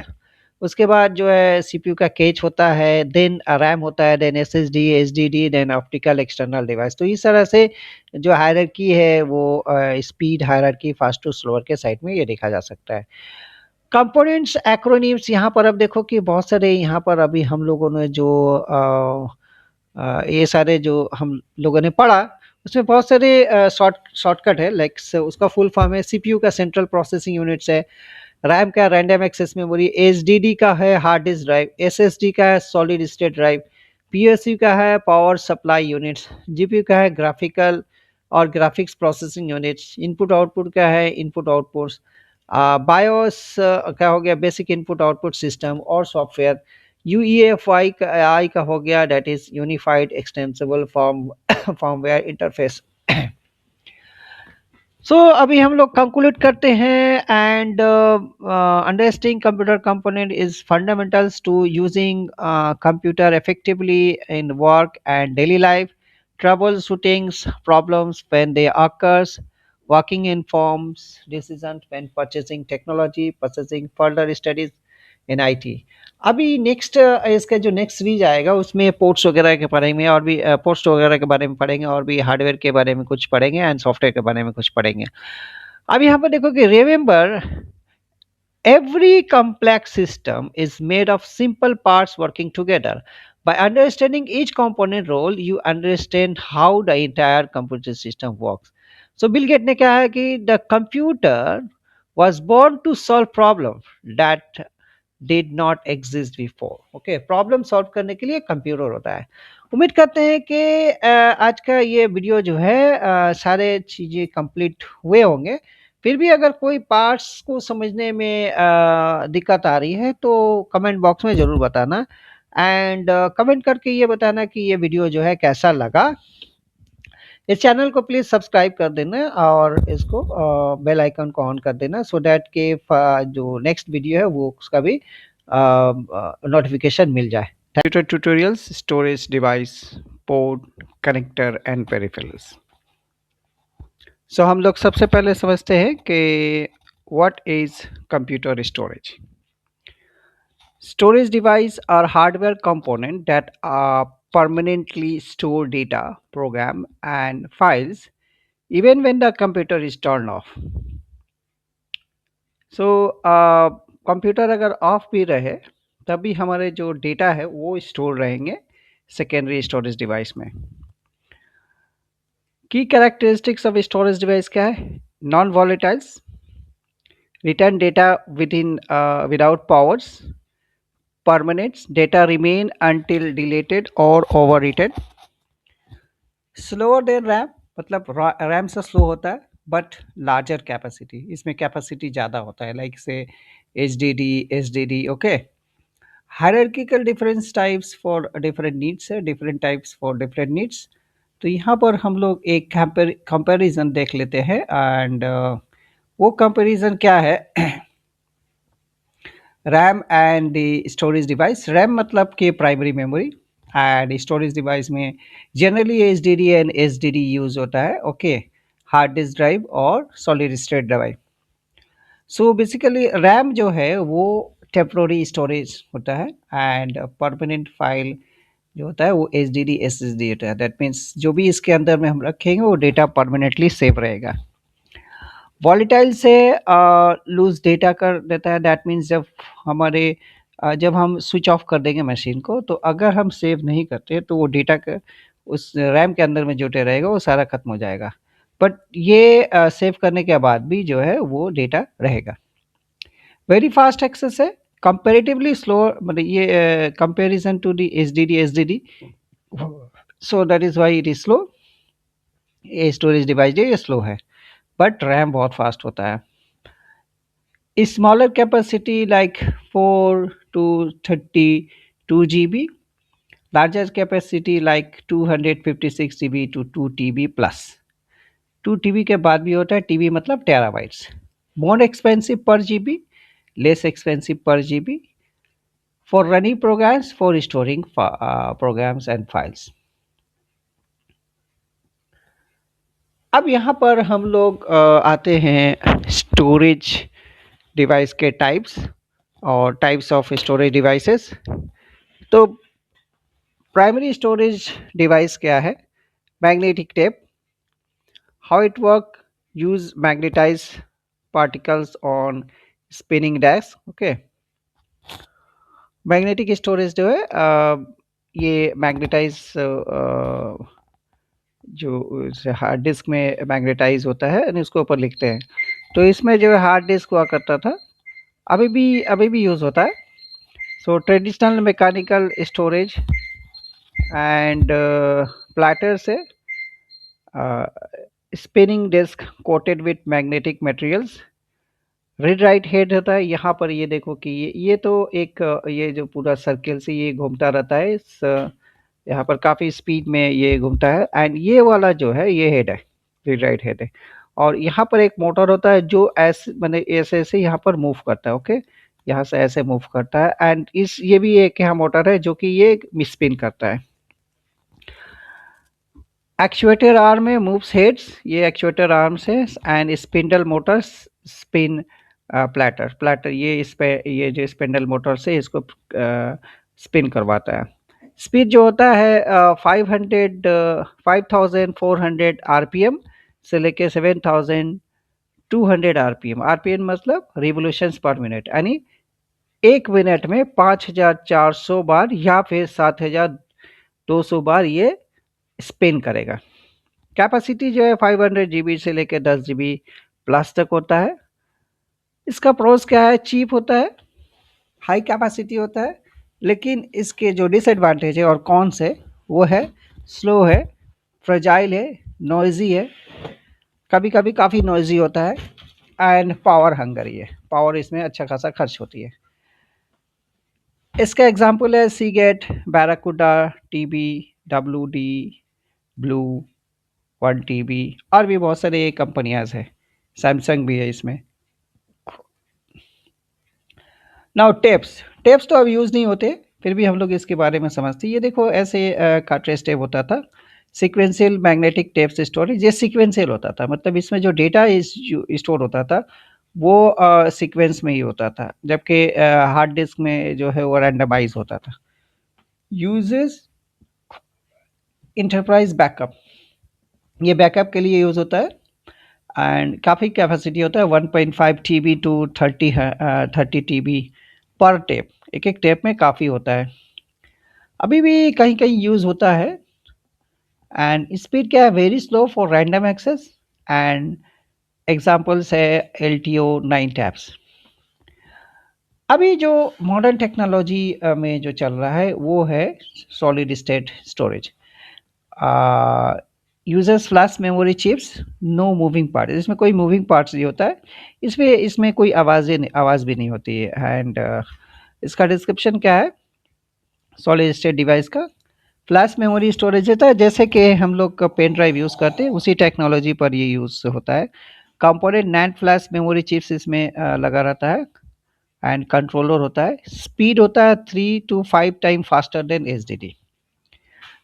उसके बाद जो है सीपीयू का कैच होता है, देन रैम होता है, then SSD, SDD, then optical external device. तो इस तरह से जो हायरार्की है वो speed hierarchy fast to slower के साइड में ये देखा जा सकता है। कंपोनेंट्स एक्रोनिम्स यहाँ पर अब देखो कि बहुत सारे यहाँ पर अभी हम लोगों ने जो ये सारे जो हम लोगों ने पढ़ा उसमें बहुत सारे शॉर्टकट है। लाइक उसका फुल फॉर्म है, सीपीयू का सेंट्रल प्रोसेसिंग यूनिट्स है, रैम का रैंडम एक्सेस मेमोरी, एचडीडी का है हार्ड डिस्क ड्राइव, एसएसडी का है सॉलिड स्टेट ड्राइव, पीएसयू का है पावर सप्लाई यूनिट्स, जीपीयू का है ग्राफिकल और graphics processing units, input output का है इनपुट आउटपुट्स, बायोस का हो गया बेसिक इनपुट आउटपुट सिस्टम और सॉफ्टवेयर, यूईएफआई का आई का हो गया that is unified extensible form firmware interface. So अभी हम लोग कंक्लूड करते हैं। And understanding computer component is fundamentals to using computer effectively in work and daily life, trouble shootings problems when they occurs, working informs decisions when purchasing technology, purchasing further studies in IT. अभी next इसका जो next series आएगा उसमें ports वगैरह के बारे में और भी पोर्ट्स वगैरह के बारे में पढ़ेंगे और भी हार्डवेयर के बारे में कुछ पढ़ेंगे एंड सॉफ्टवेयर के बारे में कुछ पढ़ेंगे। अब यहाँ पर देखो कि remember every complex system is made of simple parts working together. By understanding each component role, you understand how the entire computer system works. So Bill Gates ने कहा है कि the computer was born to solve problems that did not exist before. Okay, problem solve करने के लिए computer होता है। उम्मीद करते हैं कि आज का ये वीडियो जो है सारे चीज़ें कंप्लीट हुए होंगे। फिर भी अगर कोई पार्ट्स को समझने में दिक्कत आ रही है तो कमेंट बॉक्स में ज़रूर बताना एंड कमेंट करके ये बताना कि ये वीडियो जो है कैसा लगा। इस चैनल को प्लीज़ सब्सक्राइब कर देना और इसको बेल आइकन को ऑन कर देना सो दैट के जो नेक्स्ट वीडियो है वो उसका भी नोटिफिकेशन मिल जाए। Computer tutorials, storage device, port, connector and peripherals. So हम लोग सबसे पहले समझते हैं कि what is computer storage. Storage device are hardware component that permanently store data, program and files even when the computer is turned off. So computer अगर of भी रहे तभी हमारे जो डेटा है वो स्टोर रहेंगे सेकेंडरी स्टोरेज डिवाइस में। की कैरेक्टरिस्टिक्स ऑफ स्टोरेज डिवाइस क्या है? Non volatiles, return data without powers, permanents, data remain until deleted or overwritten, slower than RAM, मतलब रैम से स्लो होता है बट लार्जर कैपेसिटी, इसमें कैपेसिटी ज़्यादा होता है लाइक से HDD, SDD। Okay, hierarchical difference types for different needs है, different types for different needs. तो यहाँ पर हम लोग एक कंपैरिजन देख लेते हैं एंड वो कंपैरिजन क्या है? RAM and the storage device. RAM मतलब कि primary memory and storage device में generally HDD and SDD use होता है। ओके, हार्ड डिस्क ड्राइव और solid state drive. So basically RAM जो है वो टेम्पोररी स्टोरेज होता है एंड परमानेंट फाइल जो होता है वो HDD SSD होता है। दैट मीन्स जो भी इसके अंदर में हम रखेंगे वो डेटा परमानेंटली सेव रहेगा। वॉलेटाइल से लूज डेटा कर देता है। दैट मीन्स जब हम स्विच ऑफ कर देंगे मशीन को तो अगर हम सेव नहीं करते तो वो डेटा उस रैम के अंदर में जुटे रहेगा, वो सारा खत्म हो जाएगा। बट ये सेव करने के बाद भी जो है वो डेटा रहेगा। वेरी फास्ट एक्सेस है, कंपेरेटिवली स्लो, मतलब ये comparison to the HDD, so that is why it is slow. ये स्टोरेज डिवाइस जो ये स्लो है, बट रैम बहुत फास्ट होता है। Smaller capacity like 4 to 32 GB, larger capacity like 256 GB to 2 TB plus। 2 TB के बाद भी होता है, टीबी मतलब terabytes. More expensive per GB, less expensive per GB for running programs, for storing programs and files. अब यहाँ पर हम लोग आते हैं स्टोरेज डिवाइस के टाइप्स और टाइप्स ऑफ स्टोरेज डिवाइसेस। तो प्राइमरी स्टोरेज डिवाइस क्या है? Magnetic tape. How it work? Use magnetize particles on spinning disk. Okay, magnetic storage जो है ये मैग्नेटाइज जो हार्ड डिस्क में मैग्नेटाइज होता है यानी उसको ऊपर लिखते हैं। तो इसमें जो है हार्ड डिस्क हुआ करता था, अभी भी यूज़ होता है। So traditional mechanical storage and platter से spinning disk coated with magnetic materials. Read write head होता है, यहाँ पर ये देखो कि ये तो एक ये जो पूरा सर्किल से ये घूमता रहता है, इस यहाँ पर काफ़ी स्पीड में ये घूमता है। एंड ये वाला जो है ये हेड है, रीड राइट हेड है। और यहाँ पर एक मोटर होता है जो ऐसे मैंने ऐसे ऐसे यहाँ पर मूव करता है। ओके, यहाँ से ऐसे मूव करता है। एंड इस ये भी एक यहाँ मोटर है जो कि ये स्पिन करता है। एक्चुएटर आर्म में मूव्स हेड्स, ये एक्चुएटर आर्म से। And spindle Motors spin platter ये इस पे ये जो स्पिंडल मोटर से इसको स्पिन करवाता है। स्पीड जो होता है 5400 आरपीएम से लेके 7200 आरपीएम। आरपीएम मतलब रिवोल्यूशंस पर मिनट, यानी एक मिनट में 5400 बार या फिर 7200 बार ये स्पिन करेगा। कैपेसिटी जो है 500 GB से लेकर 10 GB प्लस तक होता है। इसका प्रोस क्या है? चीप होता है, हाई कैपेसिटी होता है, लेकिन इसके जो डिसएडवांटेज है और कॉन्स है वो है स्लो है, फ्रेजाइल है, नॉइजी है, कभी कभी काफ़ी नॉइजी होता है, एंड पावर हंगरी है, पावर इसमें अच्छा खासा खर्च होती है। इसका एग्जाम्पल है Seagate, barracuda, TB, W D, blue, 1 TB, और भी बहुत सारे कंपनियां हैं, सैमसंग भी है इसमें। नाउ टेप्स, टेप्स तो अब यूज़ नहीं होते, फिर भी हम लोग इसके बारे में समझते हैं। ये देखो ऐसे कार्ट्रेज टेप होता था, सीक्वेंशियल मैग्नेटिक टेप्स स्टोरेज। ये सीक्वेंशियल होता था, मतलब इसमें जो डेटा स्टोर होता था वो सीक्वेंस में ही होता था, जबकि हार्ड डिस्क में जो है वो रैंडमाइज होता था। यूजेस इंटरप्राइज बैकअप, ये बैकअप के लिए यूज़ होता है। एंड काफ़ी कैपेसिटी होता है, 1.5 TB टू 30 TB पर टेप। एक एक टेप में काफ़ी होता है, अभी भी कहीं कहीं यूज़ होता है। एंड स्पीड क्या है? Very slow for random access. And examples है LTO 9 टैब्स। अभी जो मॉडर्न टेक्नोलॉजी में जो चल रहा है वो है solid state storage. Users flash memory chips, no moving part, इसमें कोई मूविंग पार्ट्स नहीं होता है, इसमें कोई आवाज़ भी नहीं होती है। एंड इसका डिस्क्रिप्शन क्या है सॉलिड स्टेट डिवाइस का? फ्लैश मेमोरी स्टोरेज होता है, जैसे कि हम लोग पेन ड्राइव यूज़ करते हैं उसी टेक्नोलॉजी पर ये यूज़ होता है। Component NAND flash memory chips इसमें लगा रहता है। एंड कंट्रोलर होता है। स्पीड होता है 3 to 5 time faster than HDD,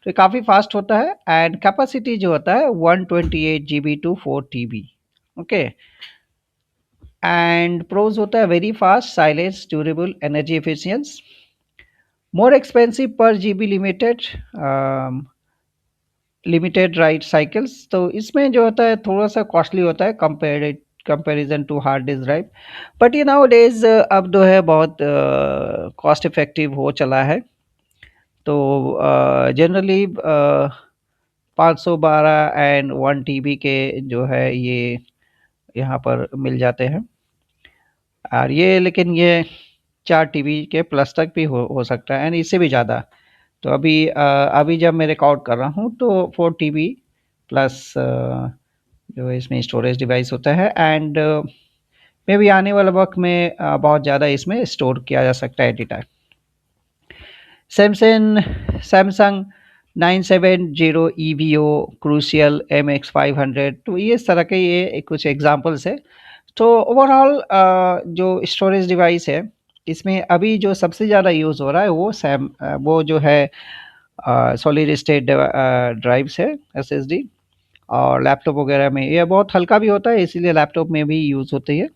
तो काफ़ी फास्ट होता है। एंड कैपेसिटी जो होता है 128 GB to 4 TB। Okay, and pros होता है very fast, silence, durable, energy efficient. More expensive per GB limited write cycles, तो इसमें जो होता है थोड़ा सा कॉस्टली होता है comparison to hard disk drive. But ये नाउ डेज अब जो है बहुत कॉस्ट इफेक्टिव हो चला है। तो जनरली 512 एंड 1 TB के जो है ये यहाँ पर मिल जाते हैं। और ये लेकिन ये 4 TB के प्लस तक भी हो सकता है एंड इससे भी ज़्यादा। तो अभी जब मैं रिकॉर्ड कर रहा हूँ तो 4 TB प्लस जो इसमें स्टोरेज डिवाइस होता है एंड मे भी आने वाले वक्त में बहुत ज़्यादा इसमें स्टोर किया जा सकता है data. Samsung 970 EVO crucial MX500, तो ये इस तरह के ये कुछ एग्जांपल्स है। तो ओवरऑल जो स्टोरेज डिवाइस है इसमें अभी जो सबसे ज़्यादा यूज़ हो रहा है वो जो है सॉलिड स्टेट ड्राइव्स है, SSD। और लैपटॉप वगैरह में ये बहुत हल्का भी होता है, इसीलिए लैपटॉप में भी यूज़ होती है।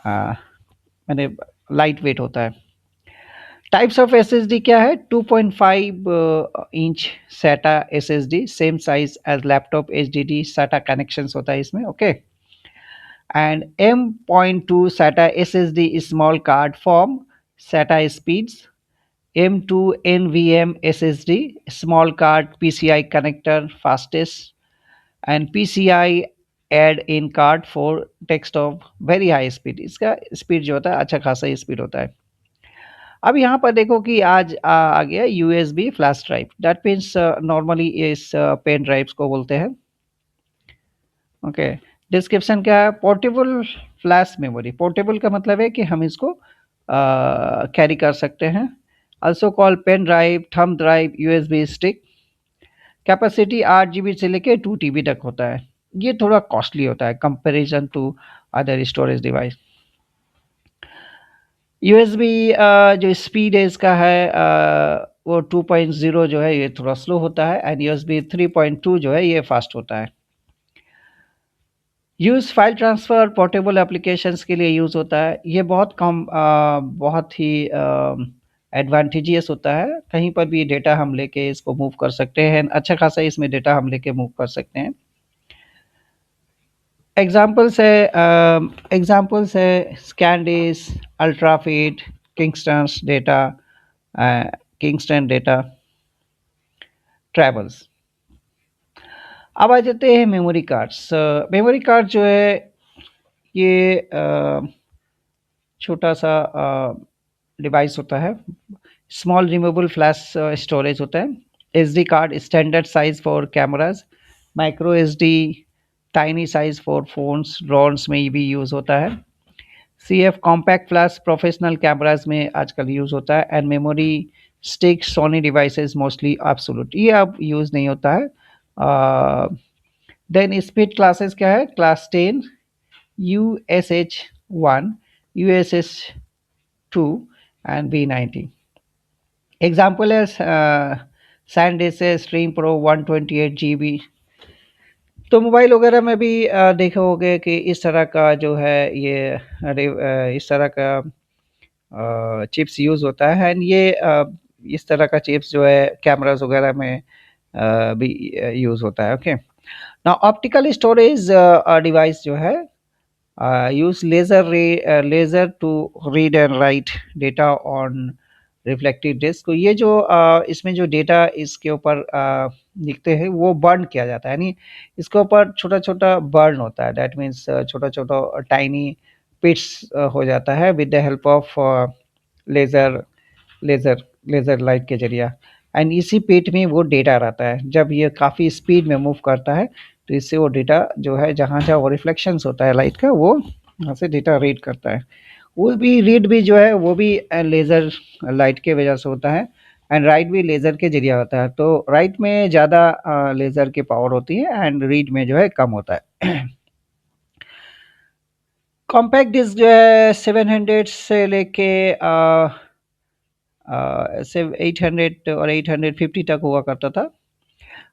मैंने लाइट वेट होता है। टाइप्स ऑफ SSD क्या है? 2.5 inch SATA SSD, same size as laptop HDD SATA connections होता है इसमें, okay. And M.2 SATA SSD small card form SATA speeds. M2 NVM SSD small card PCI connector fastest. And PCI add in card for desktop very high speed. इसका speed जो होता है अच्छा खासा speed होता है। अब यहाँ पर देखो कि आज आ गया USB flash drive, that means normally इस पेन ड्राइव्स को बोलते हैं, ओके। डिस्क्रिप्शन क्या है? Portable flash memory. पोर्टेबल का मतलब है कि हम इसको कैरी कर सकते हैं। Also call pen drive, thumb drive, USB stick. Capacity 8 GB से लेके 2 TB तक होता है। ये थोड़ा कॉस्टली होता है comparison to other storage device. USB जो स्पीड है इसका है वो 2.0 जो है ये थोड़ा स्लो होता है एंड USB 3.2 जो है ये फास्ट होता है। Use file transfer portable applications के लिए यूज़ होता है। ये बहुत ही एडवांटेजियस होता है। कहीं पर भी डेटा हम लेके इसको मूव कर सकते हैं, अच्छा खासा इसमें डेटा हम लेके मूव कर सकते हैं। एग्जाम्पल्स है स्कैनडिस, अल्ट्राफीड, किंगस्टन डेटा ट्रैवल्स। अब आ जाते हैं मेमोरी कार्ड्स। मेमोरी कार्ड जो है ये छोटा सा डिवाइस होता है, स्मॉल रिमूवेबल फ्लैश स्टोरेज होता है। SD card standard size for cameras, micro SD tiny size for phones, drones में भी यूज़ होता है। CF compact flash professional cameras में आजकल यूज़ होता है and memory stick Sony devices mostly obsolete, ये अब यूज़ नहीं होता है। देन स्पीड क्लासेस क्या है? Class 10 USH1, USH2 and V90। Example है SanDisk स्ट्रीम प्रो 128 GB। तो मोबाइल वगैरह में भी देखे होगे कि इस तरह का जो है ये इस तरह का चिप्स यूज़ होता है एंड ये इस तरह का चिप्स जो है कैमरास वगैरह में भी यूज़ होता है, okay. Now optical storage device जो है use laser to read and write data on reflective disk. तो ये जो इसमें जो डेटा इसके ऊपर लिखते हैं वो बर्न किया जाता है, यानी इसके ऊपर छोटा छोटा बर्न होता है, दैट मीन्स छोटा छोटा टाइनी पिट्स हो जाता है with the help of laser laser laser light के जरिए एंड इसी पेट में वो डेटा रहता है। जब ये काफ़ी स्पीड में मूव करता है तो इससे वो डेटा जो है जहाँ जहाँ वो रिफ्लेक्शंस होता है लाइट का वो वहाँ से डेटा रीड करता है। वो भी रीड भी जो है वो भी लेज़र लाइट के वजह से होता है एंड राइट भी लेज़र के जरिए होता है। तो राइट में ज़्यादा लेज़र की पावर होती है एंड रीड में जो है कम होता है। कॉम्पैक्ट डिस्क जो है 700 से लेके 800 और 850 तक हुआ करता था।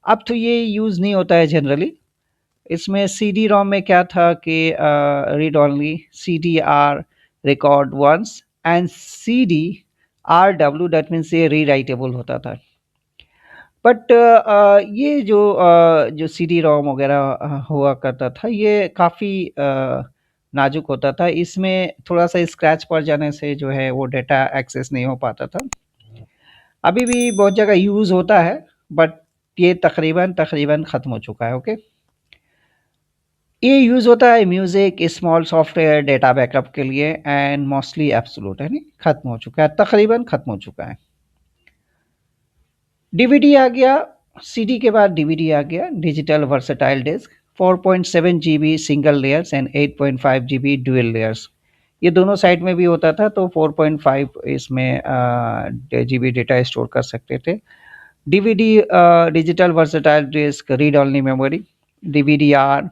अब तो ये यूज़ नहीं होता है जनरली। इसमें CD रोम में क्या था कि read only, CDR record once and CDRW that means ये रीराइटेबल होता था। बट ये जो CD रोम वगैरह हुआ करता था ये काफ़ी नाजुक होता था। इसमें थोड़ा सा स्क्रैच पड़ जाने से जो है वो डेटा एक्सेस नहीं हो पाता था। अभी भी बहुत जगह यूज़ होता है बट ये तकरीबन तकरीबन ख़त्म हो चुका है। ओके, ये यूज़ होता है music, small software, data backup के लिए एंड मोस्टली एब्सोल्यूट है नहीं, ख़त्म हो चुका है, तकरीबन ख़त्म हो चुका है। डीवीडी आ गया, सीडी के बाद डीवीडी आ गया, digital versatile disk, 4.7 GB single layers and 8.5 GB dual layers. ये दोनों साइड में भी होता था, तो 4.5 इसमें जीबी डेटा स्टोर कर सकते थे। DVD digital versatile disk read only memory, DVD R,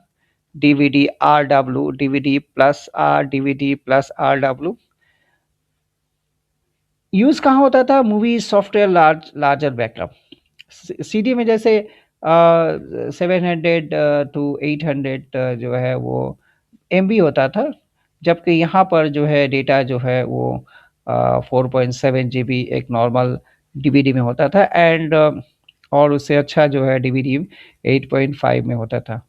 DVD R W, DVD plus R, DVD plus R W. Use कहाँ होता था? Movie software larger backup. CD में जैसे 700 टू 800 जो है वो एमबी होता था, जबकि यहाँ पर जो है डेटा जो है वो 4.7 जीबी एक नॉर्मल डीवीडी में होता था एंड और उससे अच्छा जो है डीवीडी 8.5 में होता था।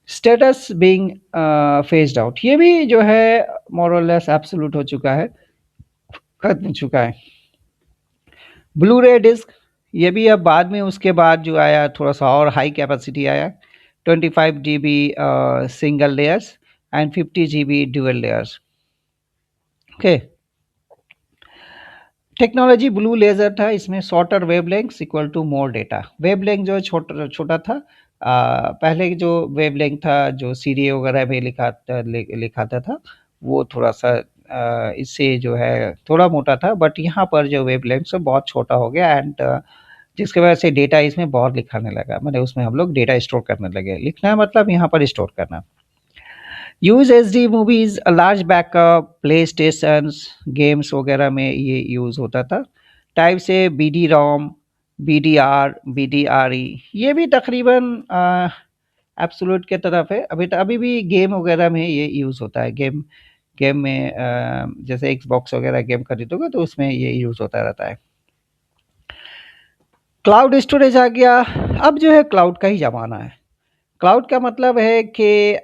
स्टेटस बीइंग फेज्ड आउट, ये भी जो है मोर और लेस एब्सोल्यूट हो चुका है, खत्म हो चुका है। ब्लू रे डिस्क, ये भी अब बाद में उसके बाद जो आया थोड़ा सा और हाई कैपेसिटी आया, 25 GB single layers and 50 GB dual layers. Okay, technology blue laser था, इसमें shorter wavelength equal to more data. Wavelength जो छोटा छोटा था, पहले जो वेवलेंथ था जो सीडी वगैरह में लिखाता था वो थोड़ा सा इससे जो है थोड़ा मोटा था, बट यहाँ पर जो वेवलेंथ से बहुत छोटा हो गया एंड जिसकी वजह से डेटा इसमें बहुत लिखाने लगा, मतलब उसमें हम लोग डेटा स्टोर करने लगे। लिखना मतलब यहाँ पर स्टोर करना। Use HD movies, large backup, PlayStation, games वगैरह में ये यूज़ होता था। टाइप से B D ROM, B D R, B D R E, ये भी तकरीबन एब्सोल्यूट के तरफ है। अभी भी गेम वगैरह में ये यूज़ होता है। गेम गेम में जैसे एक्सबॉक्स वगैरह गेम खरीदोगे तो उसमें ये यूज़ होता रहता है। क्लाउड स्टोरेज आ गया, अब जो है क्लाउड का ही ज़माना है। क्लाउड का मतलब है कि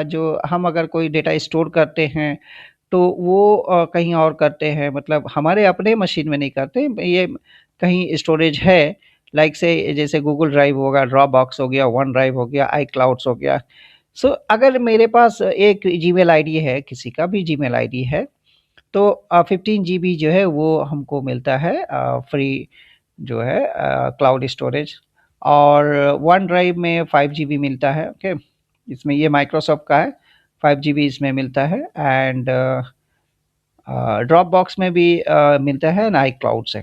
जो हम अगर कोई डेटा स्टोर करते हैं तो वो कहीं और करते हैं, मतलब हमारे अपने मशीन में नहीं करते, ये कहीं स्टोरेज है, लाइक से जैसे गूगल ड्राइव होगा, ड्रॉप बॉक्स हो गया, वन ड्राइव हो गया, आई क्लाउड्स हो गया। सो अगर मेरे पास एक जीमेल आईडी है, किसी का भी जीमेल आईडी है, तो 15 जीबी जो है वो हमको मिलता है फ्री जो है क्लाउड स्टोरेज, और वन ड्राइव में 5 जीबी मिलता है। ओके, इसमें ये माइक्रोसॉफ्ट का है, 5 जीबी इसमें मिलता है एंड ड्रॉप बॉक्स में भी मिलता है ना, आई क्लाउड से।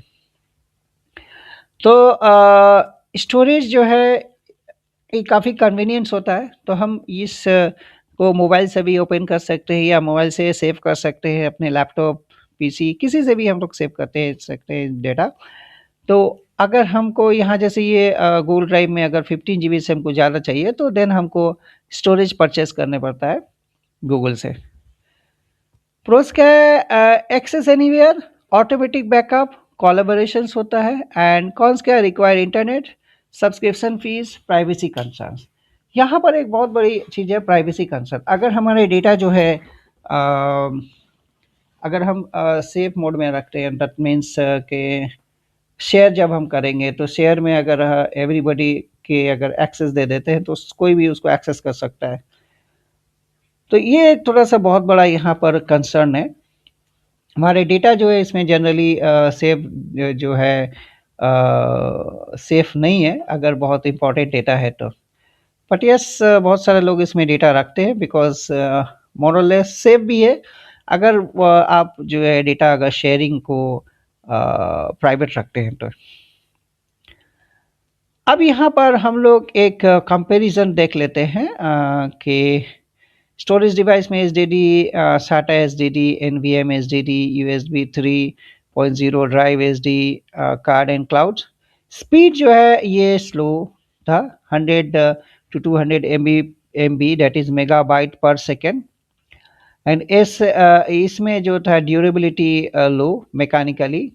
तो स्टोरेज जो है ये काफ़ी कन्वीनियंस होता है, तो हम इस को मोबाइल से भी ओपन कर सकते हैं या मोबाइल से सेव कर सकते हैं, अपने लैपटॉप, पीसी किसी से भी हम लोग सेव करते हैं सकते हैं डेटा। तो अगर हमको यहाँ जैसे ये गूगल ड्राइव में अगर 15 जीबी से हमको ज़्यादा चाहिए तो देन हमको स्टोरेज परचेज़ करने पड़ता है गूगल से। प्रोस क्या है? Access anywhere, automatic backup, collaborations होता है एंड कॉन्स क्या? Require internet, subscription fees, privacy concerns. यहाँ पर एक बहुत बड़ी चीज़ है प्राइवेसी कंसर्न। अगर हमारे डेटा जो है अगर हम सेफ मोड में रखते हैं, दैट मीन्स के शेयर जब हम करेंगे तो शेयर में अगर एवरीबॉडी के अगर एक्सेस दे देते हैं तो कोई भी उसको एक्सेस कर सकता है। तो ये थोड़ा सा बहुत बड़ा यहाँ पर कंसर्न है। हमारे डेटा जो है इसमें जनरली सेव जो है सेफ नहीं है अगर बहुत इंपॉर्टेंट डेटा है तो। बट यस, बहुत सारे लोग इसमें डेटा रखते हैं बिकॉज मोर और लेस सेफ भी है अगर आप जो है डेटा अगर शेयरिंग को प्राइवेट रखते हैं तो। अब यहाँ पर हम लोग एक कंपैरिजन देख लेते हैं कि स्टोरेज डिवाइस में एचडीडी, साटा HDD, NVM HDD, USB 3.0 drive HD, card and cloud. Speed जो है ये स्लो था, 100 to 200 MB that is megabyte per second. And इसमें जो था durability low mechanically,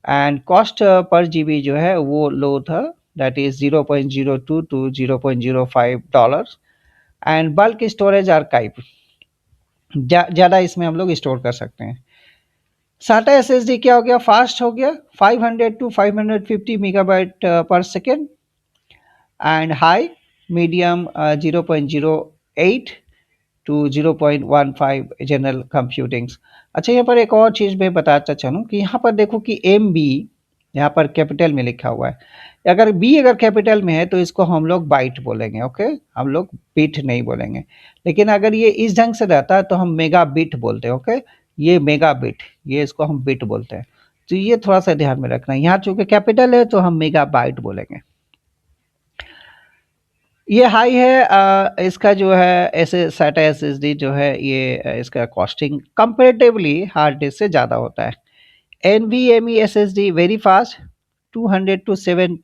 and cost per GB जो है वो लो था, that is 0.02 to $0.05। And bulk storage archive, ज़्यादा इसमें हम लोग स्टोर कर सकते हैं। SATA SSD क्या हो गया, फास्ट हो गया, 500 to 550 megabyte per second, and high medium 0.08 to 0.15 general computings. अच्छा, यहाँ पर एक और चीज़ मैं बताता चलूँ कि यहाँ पर देखो कि एम बी यहाँ पर कैपिटल में लिखा हुआ है। अगर कैपिटल में है तो इसको हम लोग बाइट बोलेंगे, ओके, हम लोग बिट नहीं बोलेंगे। लेकिन अगर ये इस ढंग से रहता है तो हम मेगा बिट बोलते हैं, ओके। ये मेगा बिट, ये इसको हम बिट बोलते हैं। तो ये थोड़ा सा ध्यान में रखना, यहाँ चूंकि कैपिटल है तो हम मेगा बाइट बोलेंगे। ये हाई है, इसका जो है ऐसे SATA SSD जो है ये इसका कॉस्टिंग कंपेरेटिवली हार्ड डिस्क से ज़्यादा होता है। NVMe SSD very fast, 200 to 7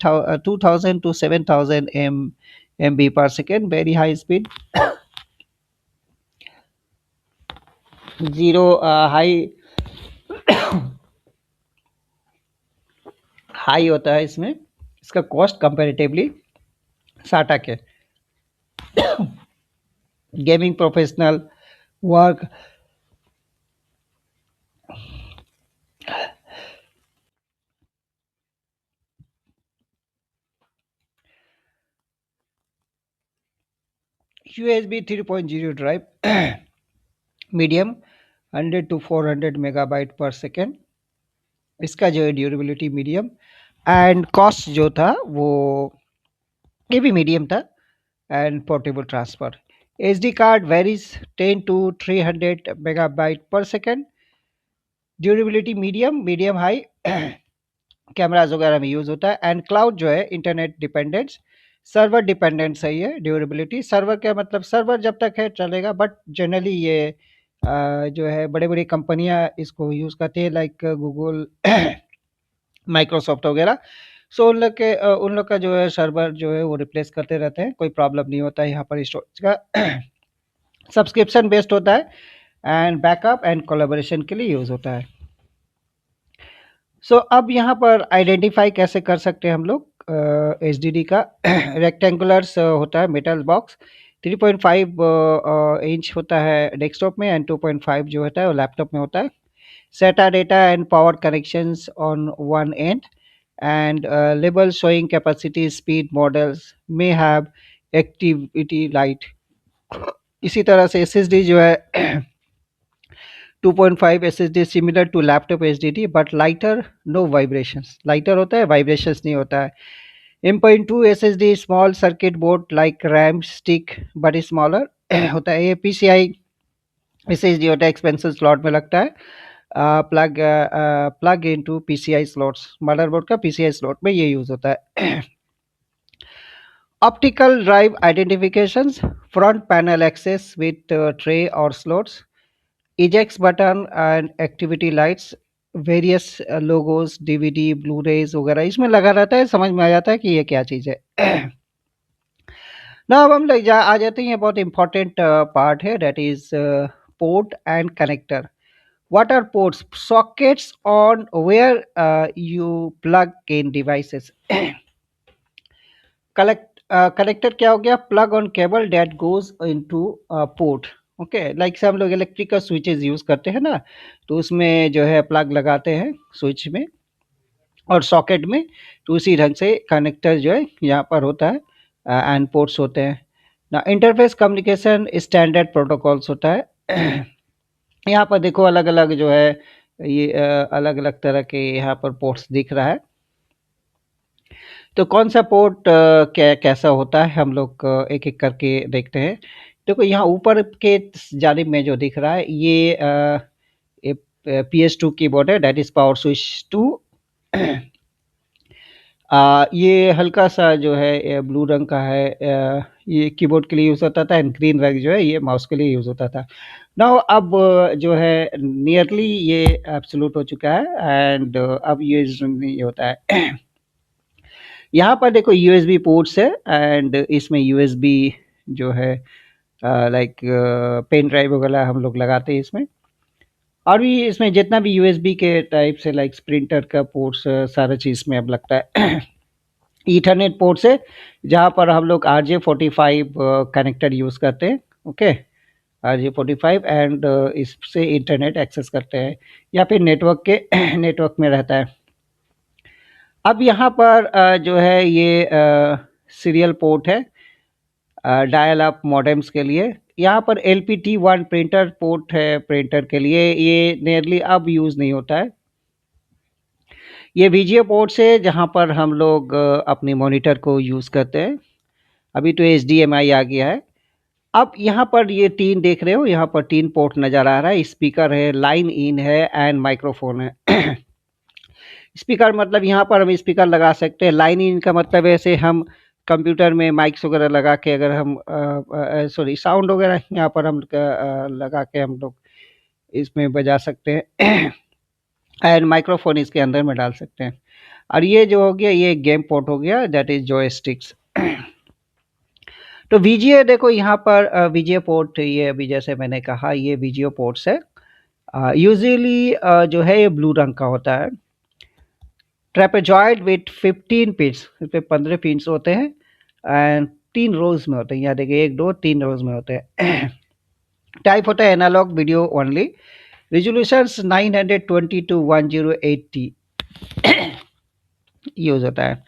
2000 to 7000 MB per second, very high speed, zero high high होता है इसमें, इसका कॉस्ट कंपेरेटिवली SATA के। Gaming professional work, USB 3.0 drive, medium 100 to 400 megabyte per second, इसका जो है ड्यूरेबिलिटी मीडियम, एंड कॉस्ट जो था वो ये भी मीडियम था, and portable transfer. SD card varies 10 to 300 megabyte per second, durability medium, medium high, cameras वगैरह में यूज होता है, एंड क्लाउड जो है इंटरनेट डिपेंडेंस, सर्वर डिपेंडेंट सही है। ड्यूरेबिलिटी सर्वर क्या मतलब, सर्वर जब तक है चलेगा, बट जनरली ये जो है बड़े बड़ी कंपनियां इसको यूज करते हैं, लाइक गूगल, माइक्रोसॉफ्ट वगैरह। सो उन लोग का जो है सर्वर जो है वो रिप्लेस करते रहते हैं, कोई प्रॉब्लम नहीं होता है यहाँ पर स्टोरेज का। सब्सक्रिप्शन बेस्ड होता है, एंड बैकअप एंड कोलैबोरेशन के लिए यूज होता है। सो अब यहाँ पर आइडेंटिफाई कैसे कर सकते हैं हम लोग HDD का। रेक्टेंगुलर होता है मेटल बॉक्स, 3.5 इंच होता है डेस्कटॉप में, एंड 2.5 जो होता है वो लैपटॉप में होता है। SATA data and power connections on one end, and labels showing capacity speed models may have activity light। इसी तरह से SSD जो है 2.5 SSD similar to laptop HDD but lighter, no vibrations, lighter होता है, वाइब्रेशंस नहीं होता है। M.2 SSD small circuit board like RAM stick but smaller होता है। ये PCI SSD होता है, एक्सपेंसिव स्लॉट में लगता है, plug into PCI slots, motherboard का PCI स्लॉट में ये यूज होता है। Optical drive identifications, front panel access with tray और slots, ejects button and activity lights, various logos, DVD blu rays वगैरह इसमें लगा रहता है, समझ में आ जाता है कि ये क्या चीज़ है। ना अब हम लोग आ जाते हैं, बहुत इंपॉर्टेंट पार्ट है, that is port and connector. What are ports? Sockets on where you plug in devices. Connector क्या हो गया? Plug on cable that goes into port. Okay, like से हम लोग इलेक्ट्रिकल स्विचेस यूज करते हैं ना, तो उसमें जो है प्लग लगाते हैं स्विच में और सॉकेट में, तो उसी ढंग से कनेक्टर जो है यहाँ पर होता है, एंड पोर्ट्स होते हैं ना। इंटरफेस कम्युनिकेशन स्टैंडर्ड प्रोटोकॉल्स होता है। यहाँ पर देखो अलग अलग जो है ये अलग अलग तरह के यहाँ पर पोर्ट्स दिख रहा है। तो कौन सा पोर्ट कैसा होता है हम लोग एक एक करके देखते हैं। देखो यहाँ ऊपर के जानिब में जो दिख रहा है ये PS2 कीबोर्ड है, दैट इज पावर स्विच 2। ये हल्का सा जो है ब्लू रंग का है, ये कीबोर्ड के लिए यूज होता था, एंड ग्रीन रंग जो है ये माउस के लिए यूज होता था। नाउ अब जो है नियरली ये एब्सोल्यूट हो चुका है, एंड अब ये नहीं होता है। यहाँ पर देखो USB पोर्ट्स है, एंड इसमें USB जो है लाइक पेन ड्राइव वगैरह हम लोग लगाते हैं इसमें, और भी इसमें जितना भी USB के टाइप से लाइक प्रिंटर का पोर्ट्स सारा चीज़ में अब लगता है। ईथरनेट पोर्ट से जहाँ पर हम लोग RJ45 कनेक्टर यूज़ करते हैं, ओके। RJ45 एंड इससे इंटरनेट एक्सेस करते हैं या फिर नेटवर्क के नेटवर्क में रहता है। अब यहाँ पर जो है ये सीरियल पोर्ट है डायल अप मॉडेम्स के लिए। यहाँ पर LPT1 प्रिंटर पोर्ट है प्रिंटर के लिए, ये नियरली अब यूज़ नहीं होता है। ये VGA पोर्ट्स है जहाँ पर हम लोग अपनी मॉनिटर को यूज़ करते हैं। अभी तो HDMI आ गया है। अब यहाँ पर ये 3 देख रहे हो, यहाँ पर 3 पोर्ट नज़र आ रहा है, स्पीकर है, लाइन इन है एंड माइक्रोफ़ोन है। स्पीकर मतलब यहाँ पर हम स्पीकर लगा सकते हैं, लाइन इन का मतलब ऐसे हम कंप्यूटर में माइक्स वगैरह लगा के अगर हम सॉरी साउंड वगैरह यहाँ पर हम लगा के हम लोग इसमें बजा सकते हैं एंड माइक्रोफोन इसके अंदर में डाल सकते हैं। और ये जो हो गया ये गेम पोर्ट हो गया, दैट इज जॉयस्टिक्स। तो VGA देखो यहाँ पर VGA पोर्ट, ये अभी जैसे मैंने कहा ये VGA पोर्ट्स है। यूजुअली जो है ये ब्लू रंग का होता है। ट्रेपेजॉइड विथ 15 पिन्स, इस पे 15 पिन्स होते हैं एंड 3 रोज में होते हैं। यहाँ देखिए 1 2 3 रोज में होते हैं। टाइप होता है analogue video only. Resolutions 920 to 1080 use होता है।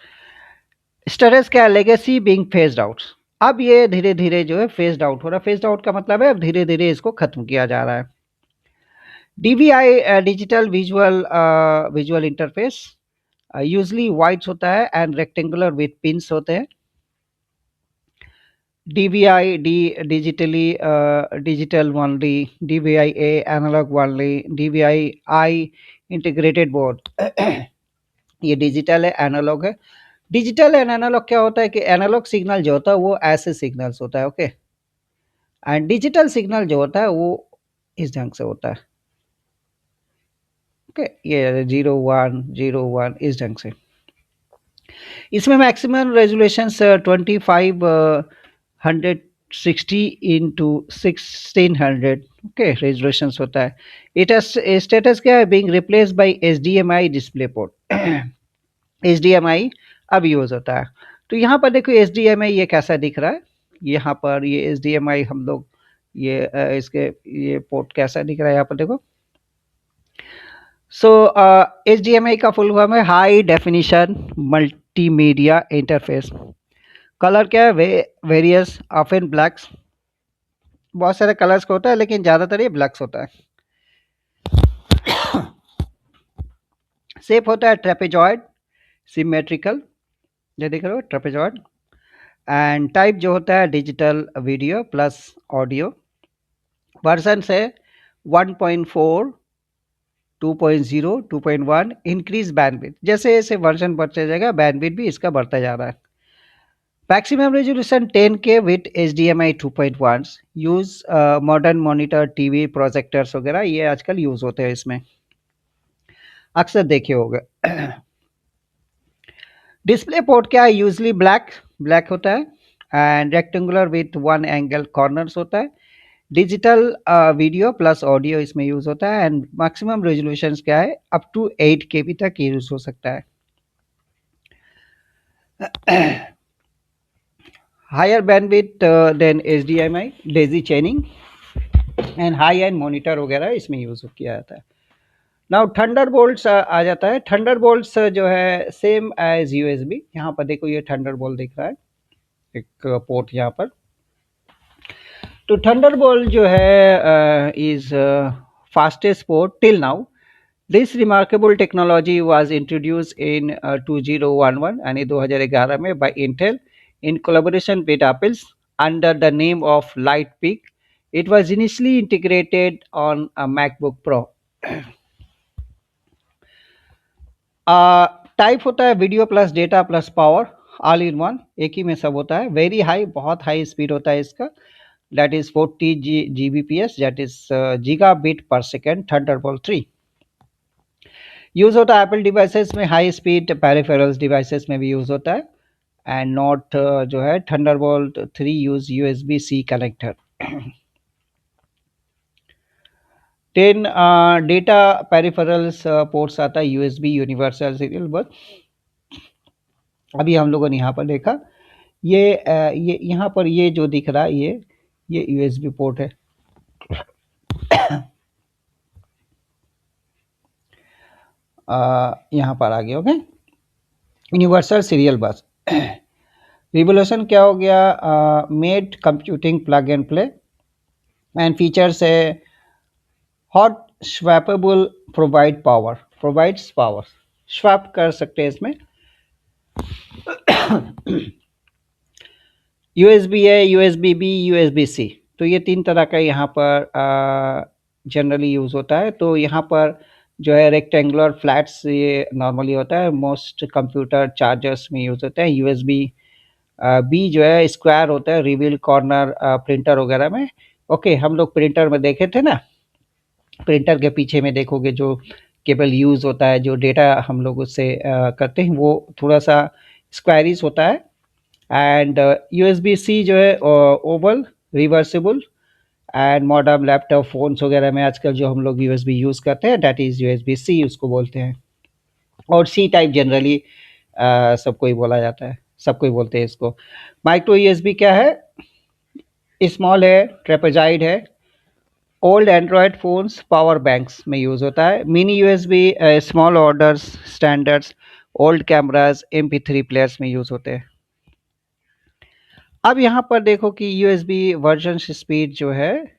स्टेटस क्या है, लेगेसी बीइंग फेज्ड आउट। अब ये धीरे धीरे जो है फेज्ड आउट हो रहा है। फेज्ड आउट का मतलब है अब धीरे धीरे इसको खत्म किया जा रहा है। DVI digital visual interface usually whites होता है एंड रेक्टेंगुलर विथ पिंस होते हैं। DVI D digitally digital only, DVI A analogue only, DVI I integrated board. ये डिजिटल है एनालॉग है। डिजिटल एंड एनालॉग क्या होता है कि एनालॉग सिग्नल जो होता है वो ऐसे सिग्नल्स होता है, ओके, एंड डिजिटल सिग्नल जो होता है वो इस ढंग से होता है, ओके, ये 0 1 0 1 इस ढंग से। इसमें maximum resolution 2560 into 1600 okay resolution होता है। इट स्टेटस क्या है, being replace by HDMI display port. HDMI अब यूज होता है। तो यहाँ पर देखो HDMI ये कैसा दिख रहा है, यहाँ पर ये HDMI हम लोग ये इसके ये पोर्ट कैसा दिख रहा है यहाँ पर देखो। सो HDMI का फुल फॉर्म है high definition multimedia interface. Colour क्या है, वेरियस ऑफन ब्लैक्स, बहुत सारे कलर्स का होता है लेकिन ज़्यादातर ये ब्लैक्स होता है। शेप होता है ट्रेपेजॉइड सिमेट्रिकल, ये देख रहे हो ट्रेपेजॉइड। एंड टाइप जो होता है digital video plus audio. Version है 1.4 2.0 2.1। इंक्रीज बैंडविड्थ, जैसे जैसे वर्जन बढ़ते जाएगा बैंडविड्थ भी इसका बढ़ता जा रहा है। Maximum resolution 10K with HDMI 2.1। Use modern monitor TV projectors वगैरह ये आजकल यूज होते हैं इसमें, अक्सर देखे होंगे। डिस्प्ले पोर्ट क्या है, यूजली ब्लैक होता है and rectangular with 1 angle corners होता है। डिजिटल वीडियो प्लस ऑडियो इसमें यूज होता है एंड मैक्सिमम रेजोल्यूशन क्या है अप टू 8 KB तक यूज हो सकता है। Higher bandwidth than HDMI, daisy chaining and high end monitor वगैरह इसमें यूज किया जाता है। नाउ थंडरबोल्ट्स आ जाता है। थंडरबोल्ट्स जो है सेम एज USB। यहाँ पर देखो ये थंडरबोल्ट दिख रहा है, एक पोर्ट यहाँ पर। तो थंडरबोल्ट जो है is fastest port till now. This remarkable technology was introduce in 2011 यानी 2011 में by Intel in collaboration with Apple's under the name of Lightpeak. It was initially integrated on a MacBook Pro. Type होता है video plus data plus power all in one, एक ही में सब होता है। Very high, बहुत हाई स्पीड होता है इसका, that is 40 Gbps, that is gigabit पर सेकेंड। थंडरबोल्ट 3 यूज होता है एप्पल डिवाइसेस में, हाई स्पीड पेरिफेरल्स डिवाइसेस में भी यूज होता है एंड नॉट जो है Thunderbolt 3 use USB-C connector. 10 data peripherals ports आता है USB यूनिवर्सल सीरियल बस। अभी हम लोगों ने यहाँ पर देखा ये यहाँ पर ये जो दिख रहा है ये USB पोर्ट है, यहाँ पर आ गया। ओके, यूनिवर्सल सीरियल बस। रिवोल्यूशन क्या हो गया? Made computing plug and play and features A hot swappable provides power. Swap कर सकते हैं इसमें। यूएसबी है, यूएसबी बी, यूएसबी सी, तो ये तीन तरह का यहाँ पर जनरली यूज़ होता है। तो यहाँ पर जो है रेक्टेंगुलर फ्लैट्स ये नॉर्मली होता है, मोस्ट कंप्यूटर चार्जर्स में यूज़ होता है। यूएसबी बी जो है स्क्वायर होता है, रिवील कॉर्नर प्रिंटर वगैरह में। ओके, हम लोग प्रिंटर में देखे थे ना, प्रिंटर के पीछे में देखोगे जो केबल यूज़ होता है, जो डेटा हम लोग उससे करते हैं, वो थोड़ा सा स्क्वायरिश होता है। एंड यूएसबी सी जो है Oval, reversible, and modern laptop phones वगैरह में आजकल जो हम लोग यूएसबी यूज़ करते हैं, दैट इज़ यूएसबी सी उसको बोलते हैं। और सी टाइप जनरली सबको ही बोला जाता है, सबको ही बोलते हैं इसको। माइक्रो यूएसबी क्या है? स्मॉल है, ट्रेपेजॉइड है, old Android phones power banks में यूज़ होता है। Mini USB small orders standards, old cameras, MP3 players में यूज़ होते हैं। अब यहाँ पर देखो कि यूएसबी वर्जन स्पीड जो है,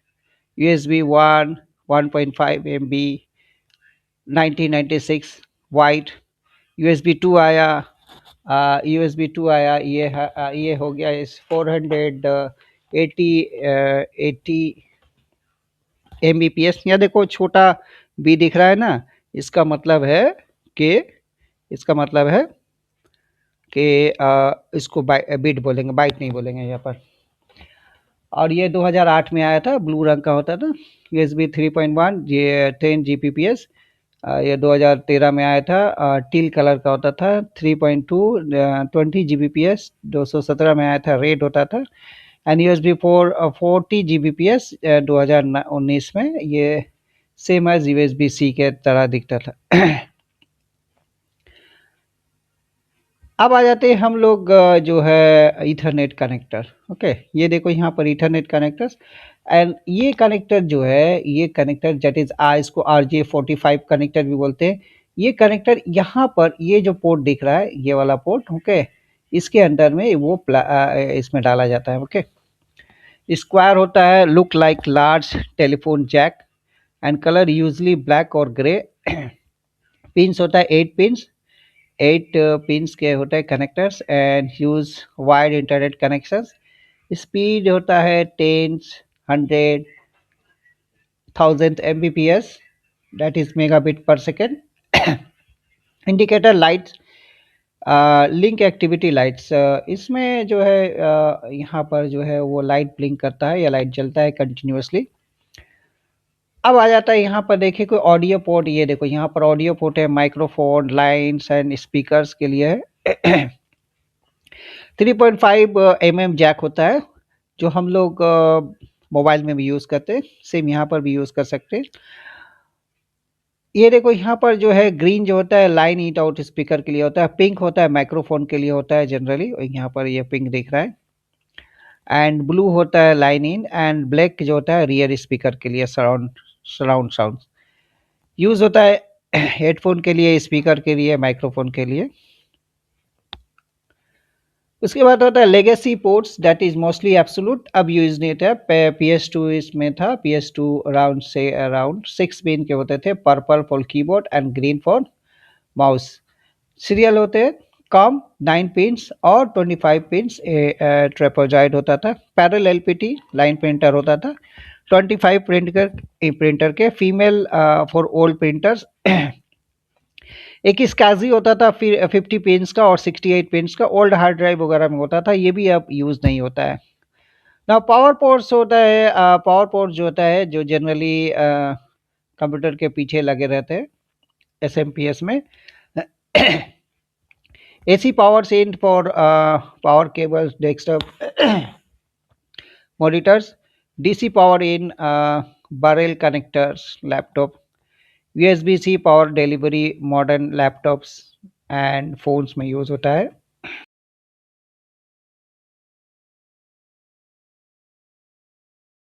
यूएसबी 1.5 MB 1996 वाइड, यूएसबी 2 आया, ये हो गया इस 480 MBPS। यहाँ देखो छोटा बी दिख रहा है ना, इसका मतलब है कि इसका मतलब है कि इसको बिट बोलेंगे, बाइट नहीं बोलेंगे यहाँ पर। और ये 2008 में आया था, ब्लू रंग का होता था। USB 3.1, ये 10 Gbps। ये 2013 में आया था, टील कलर का होता था। 3.2 20 Gbps 217 में आया था, रेड होता था। एंड USB 4 40 Gbps 2019 में, ये सेम एज USB C के तरह दिखता था। अब आ जाते हैं हम लोग जो है ईथरनेट कनेक्टर। ओके, ये देखो यहाँ पर ईथरनेट कनेक्टर्स। एंड ये कनेक्टर जो है, ये कनेक्टर दैट इज इसको RJ45 कनेक्टर भी बोलते हैं। ये कनेक्टर यहाँ पर ये जो पोर्ट दिख रहा है, ये वाला पोर्ट, ओके, इसके अंदर में वो इसमें डाला जाता है। ओके, स्क्वायर होता है, look like large telephone jack, and colour usually black और ग्रे। पिंस होता है 8 पिंस, 8 पिंस के होते हैं connectors, and use wide internet connections. Speed होता है 10 100 1000 Mbps, that is megabit per second। Indicator lights, link activity lights, इसमें जो है यहाँ पर जो है वो लाइट ब्लिंक करता है या लाइट जलता है कंटिन्यूसली। अब आ जाता है यहाँ पर देखिए कोई ऑडियो पोर्ट। ये देखो यहाँ पर ऑडियो पोर्ट है, माइक्रोफोन, लाइन्स एंड स्पीकर्स के लिए है। 3.5 mm जैक होता है, जो हम लोग मोबाइल में भी यूज़ करते हैं, सेम यहाँ पर भी यूज़ कर सकते हैं। ये देखो यहाँ पर जो है ग्रीन जो होता है लाइन इन आउट स्पीकर के लिए होता है, पिंक होता है माइक्रोफोन के लिए होता है जनरली, यहाँ पर ये पिंक दिख रहा है। एंड ब्लू होता है लाइन इन, एंड ब्लैक जो होता है रियर स्पीकर के लिए, सराउंड साउंड यूज़ होता है। हेडफोन के लिए, स्पीकर के लिए, माइक्रोफोन के लिए। उसके बाद होता है legacy ports, that is mostly absolute, अब यूज नहीं होता है। PS2 इसमें था, PS2 अराउंड 6 पिन के होते थे, purple for keyboard and green for mouse. Serial होते हैं कम 9 पिंस और 25 पिंस ट्रेपोजॉइड होता था। पैरेलल LPT लाइन प्रिंटर होता था, 25 प्रिंटर के, फीमेल फॉर ओल्ड प्रिंटर्स। एक स्काजी होता था फिर 50 पिंस का और 68 पिंस का, ओल्ड हार्ड ड्राइव वगैरह में होता था, ये भी अब यूज़ नहीं होता है ना। पावर पोर्ट्स होता है, पावर पोर्ट जो होता है, जो जनरली कंप्यूटर के पीछे लगे रहते हैं SMPS में। AC power in for power cables, desktop monitors, DC power in barrel connectors, laptop, USB-C power delivery modern laptops and phones में यूज़ होता है।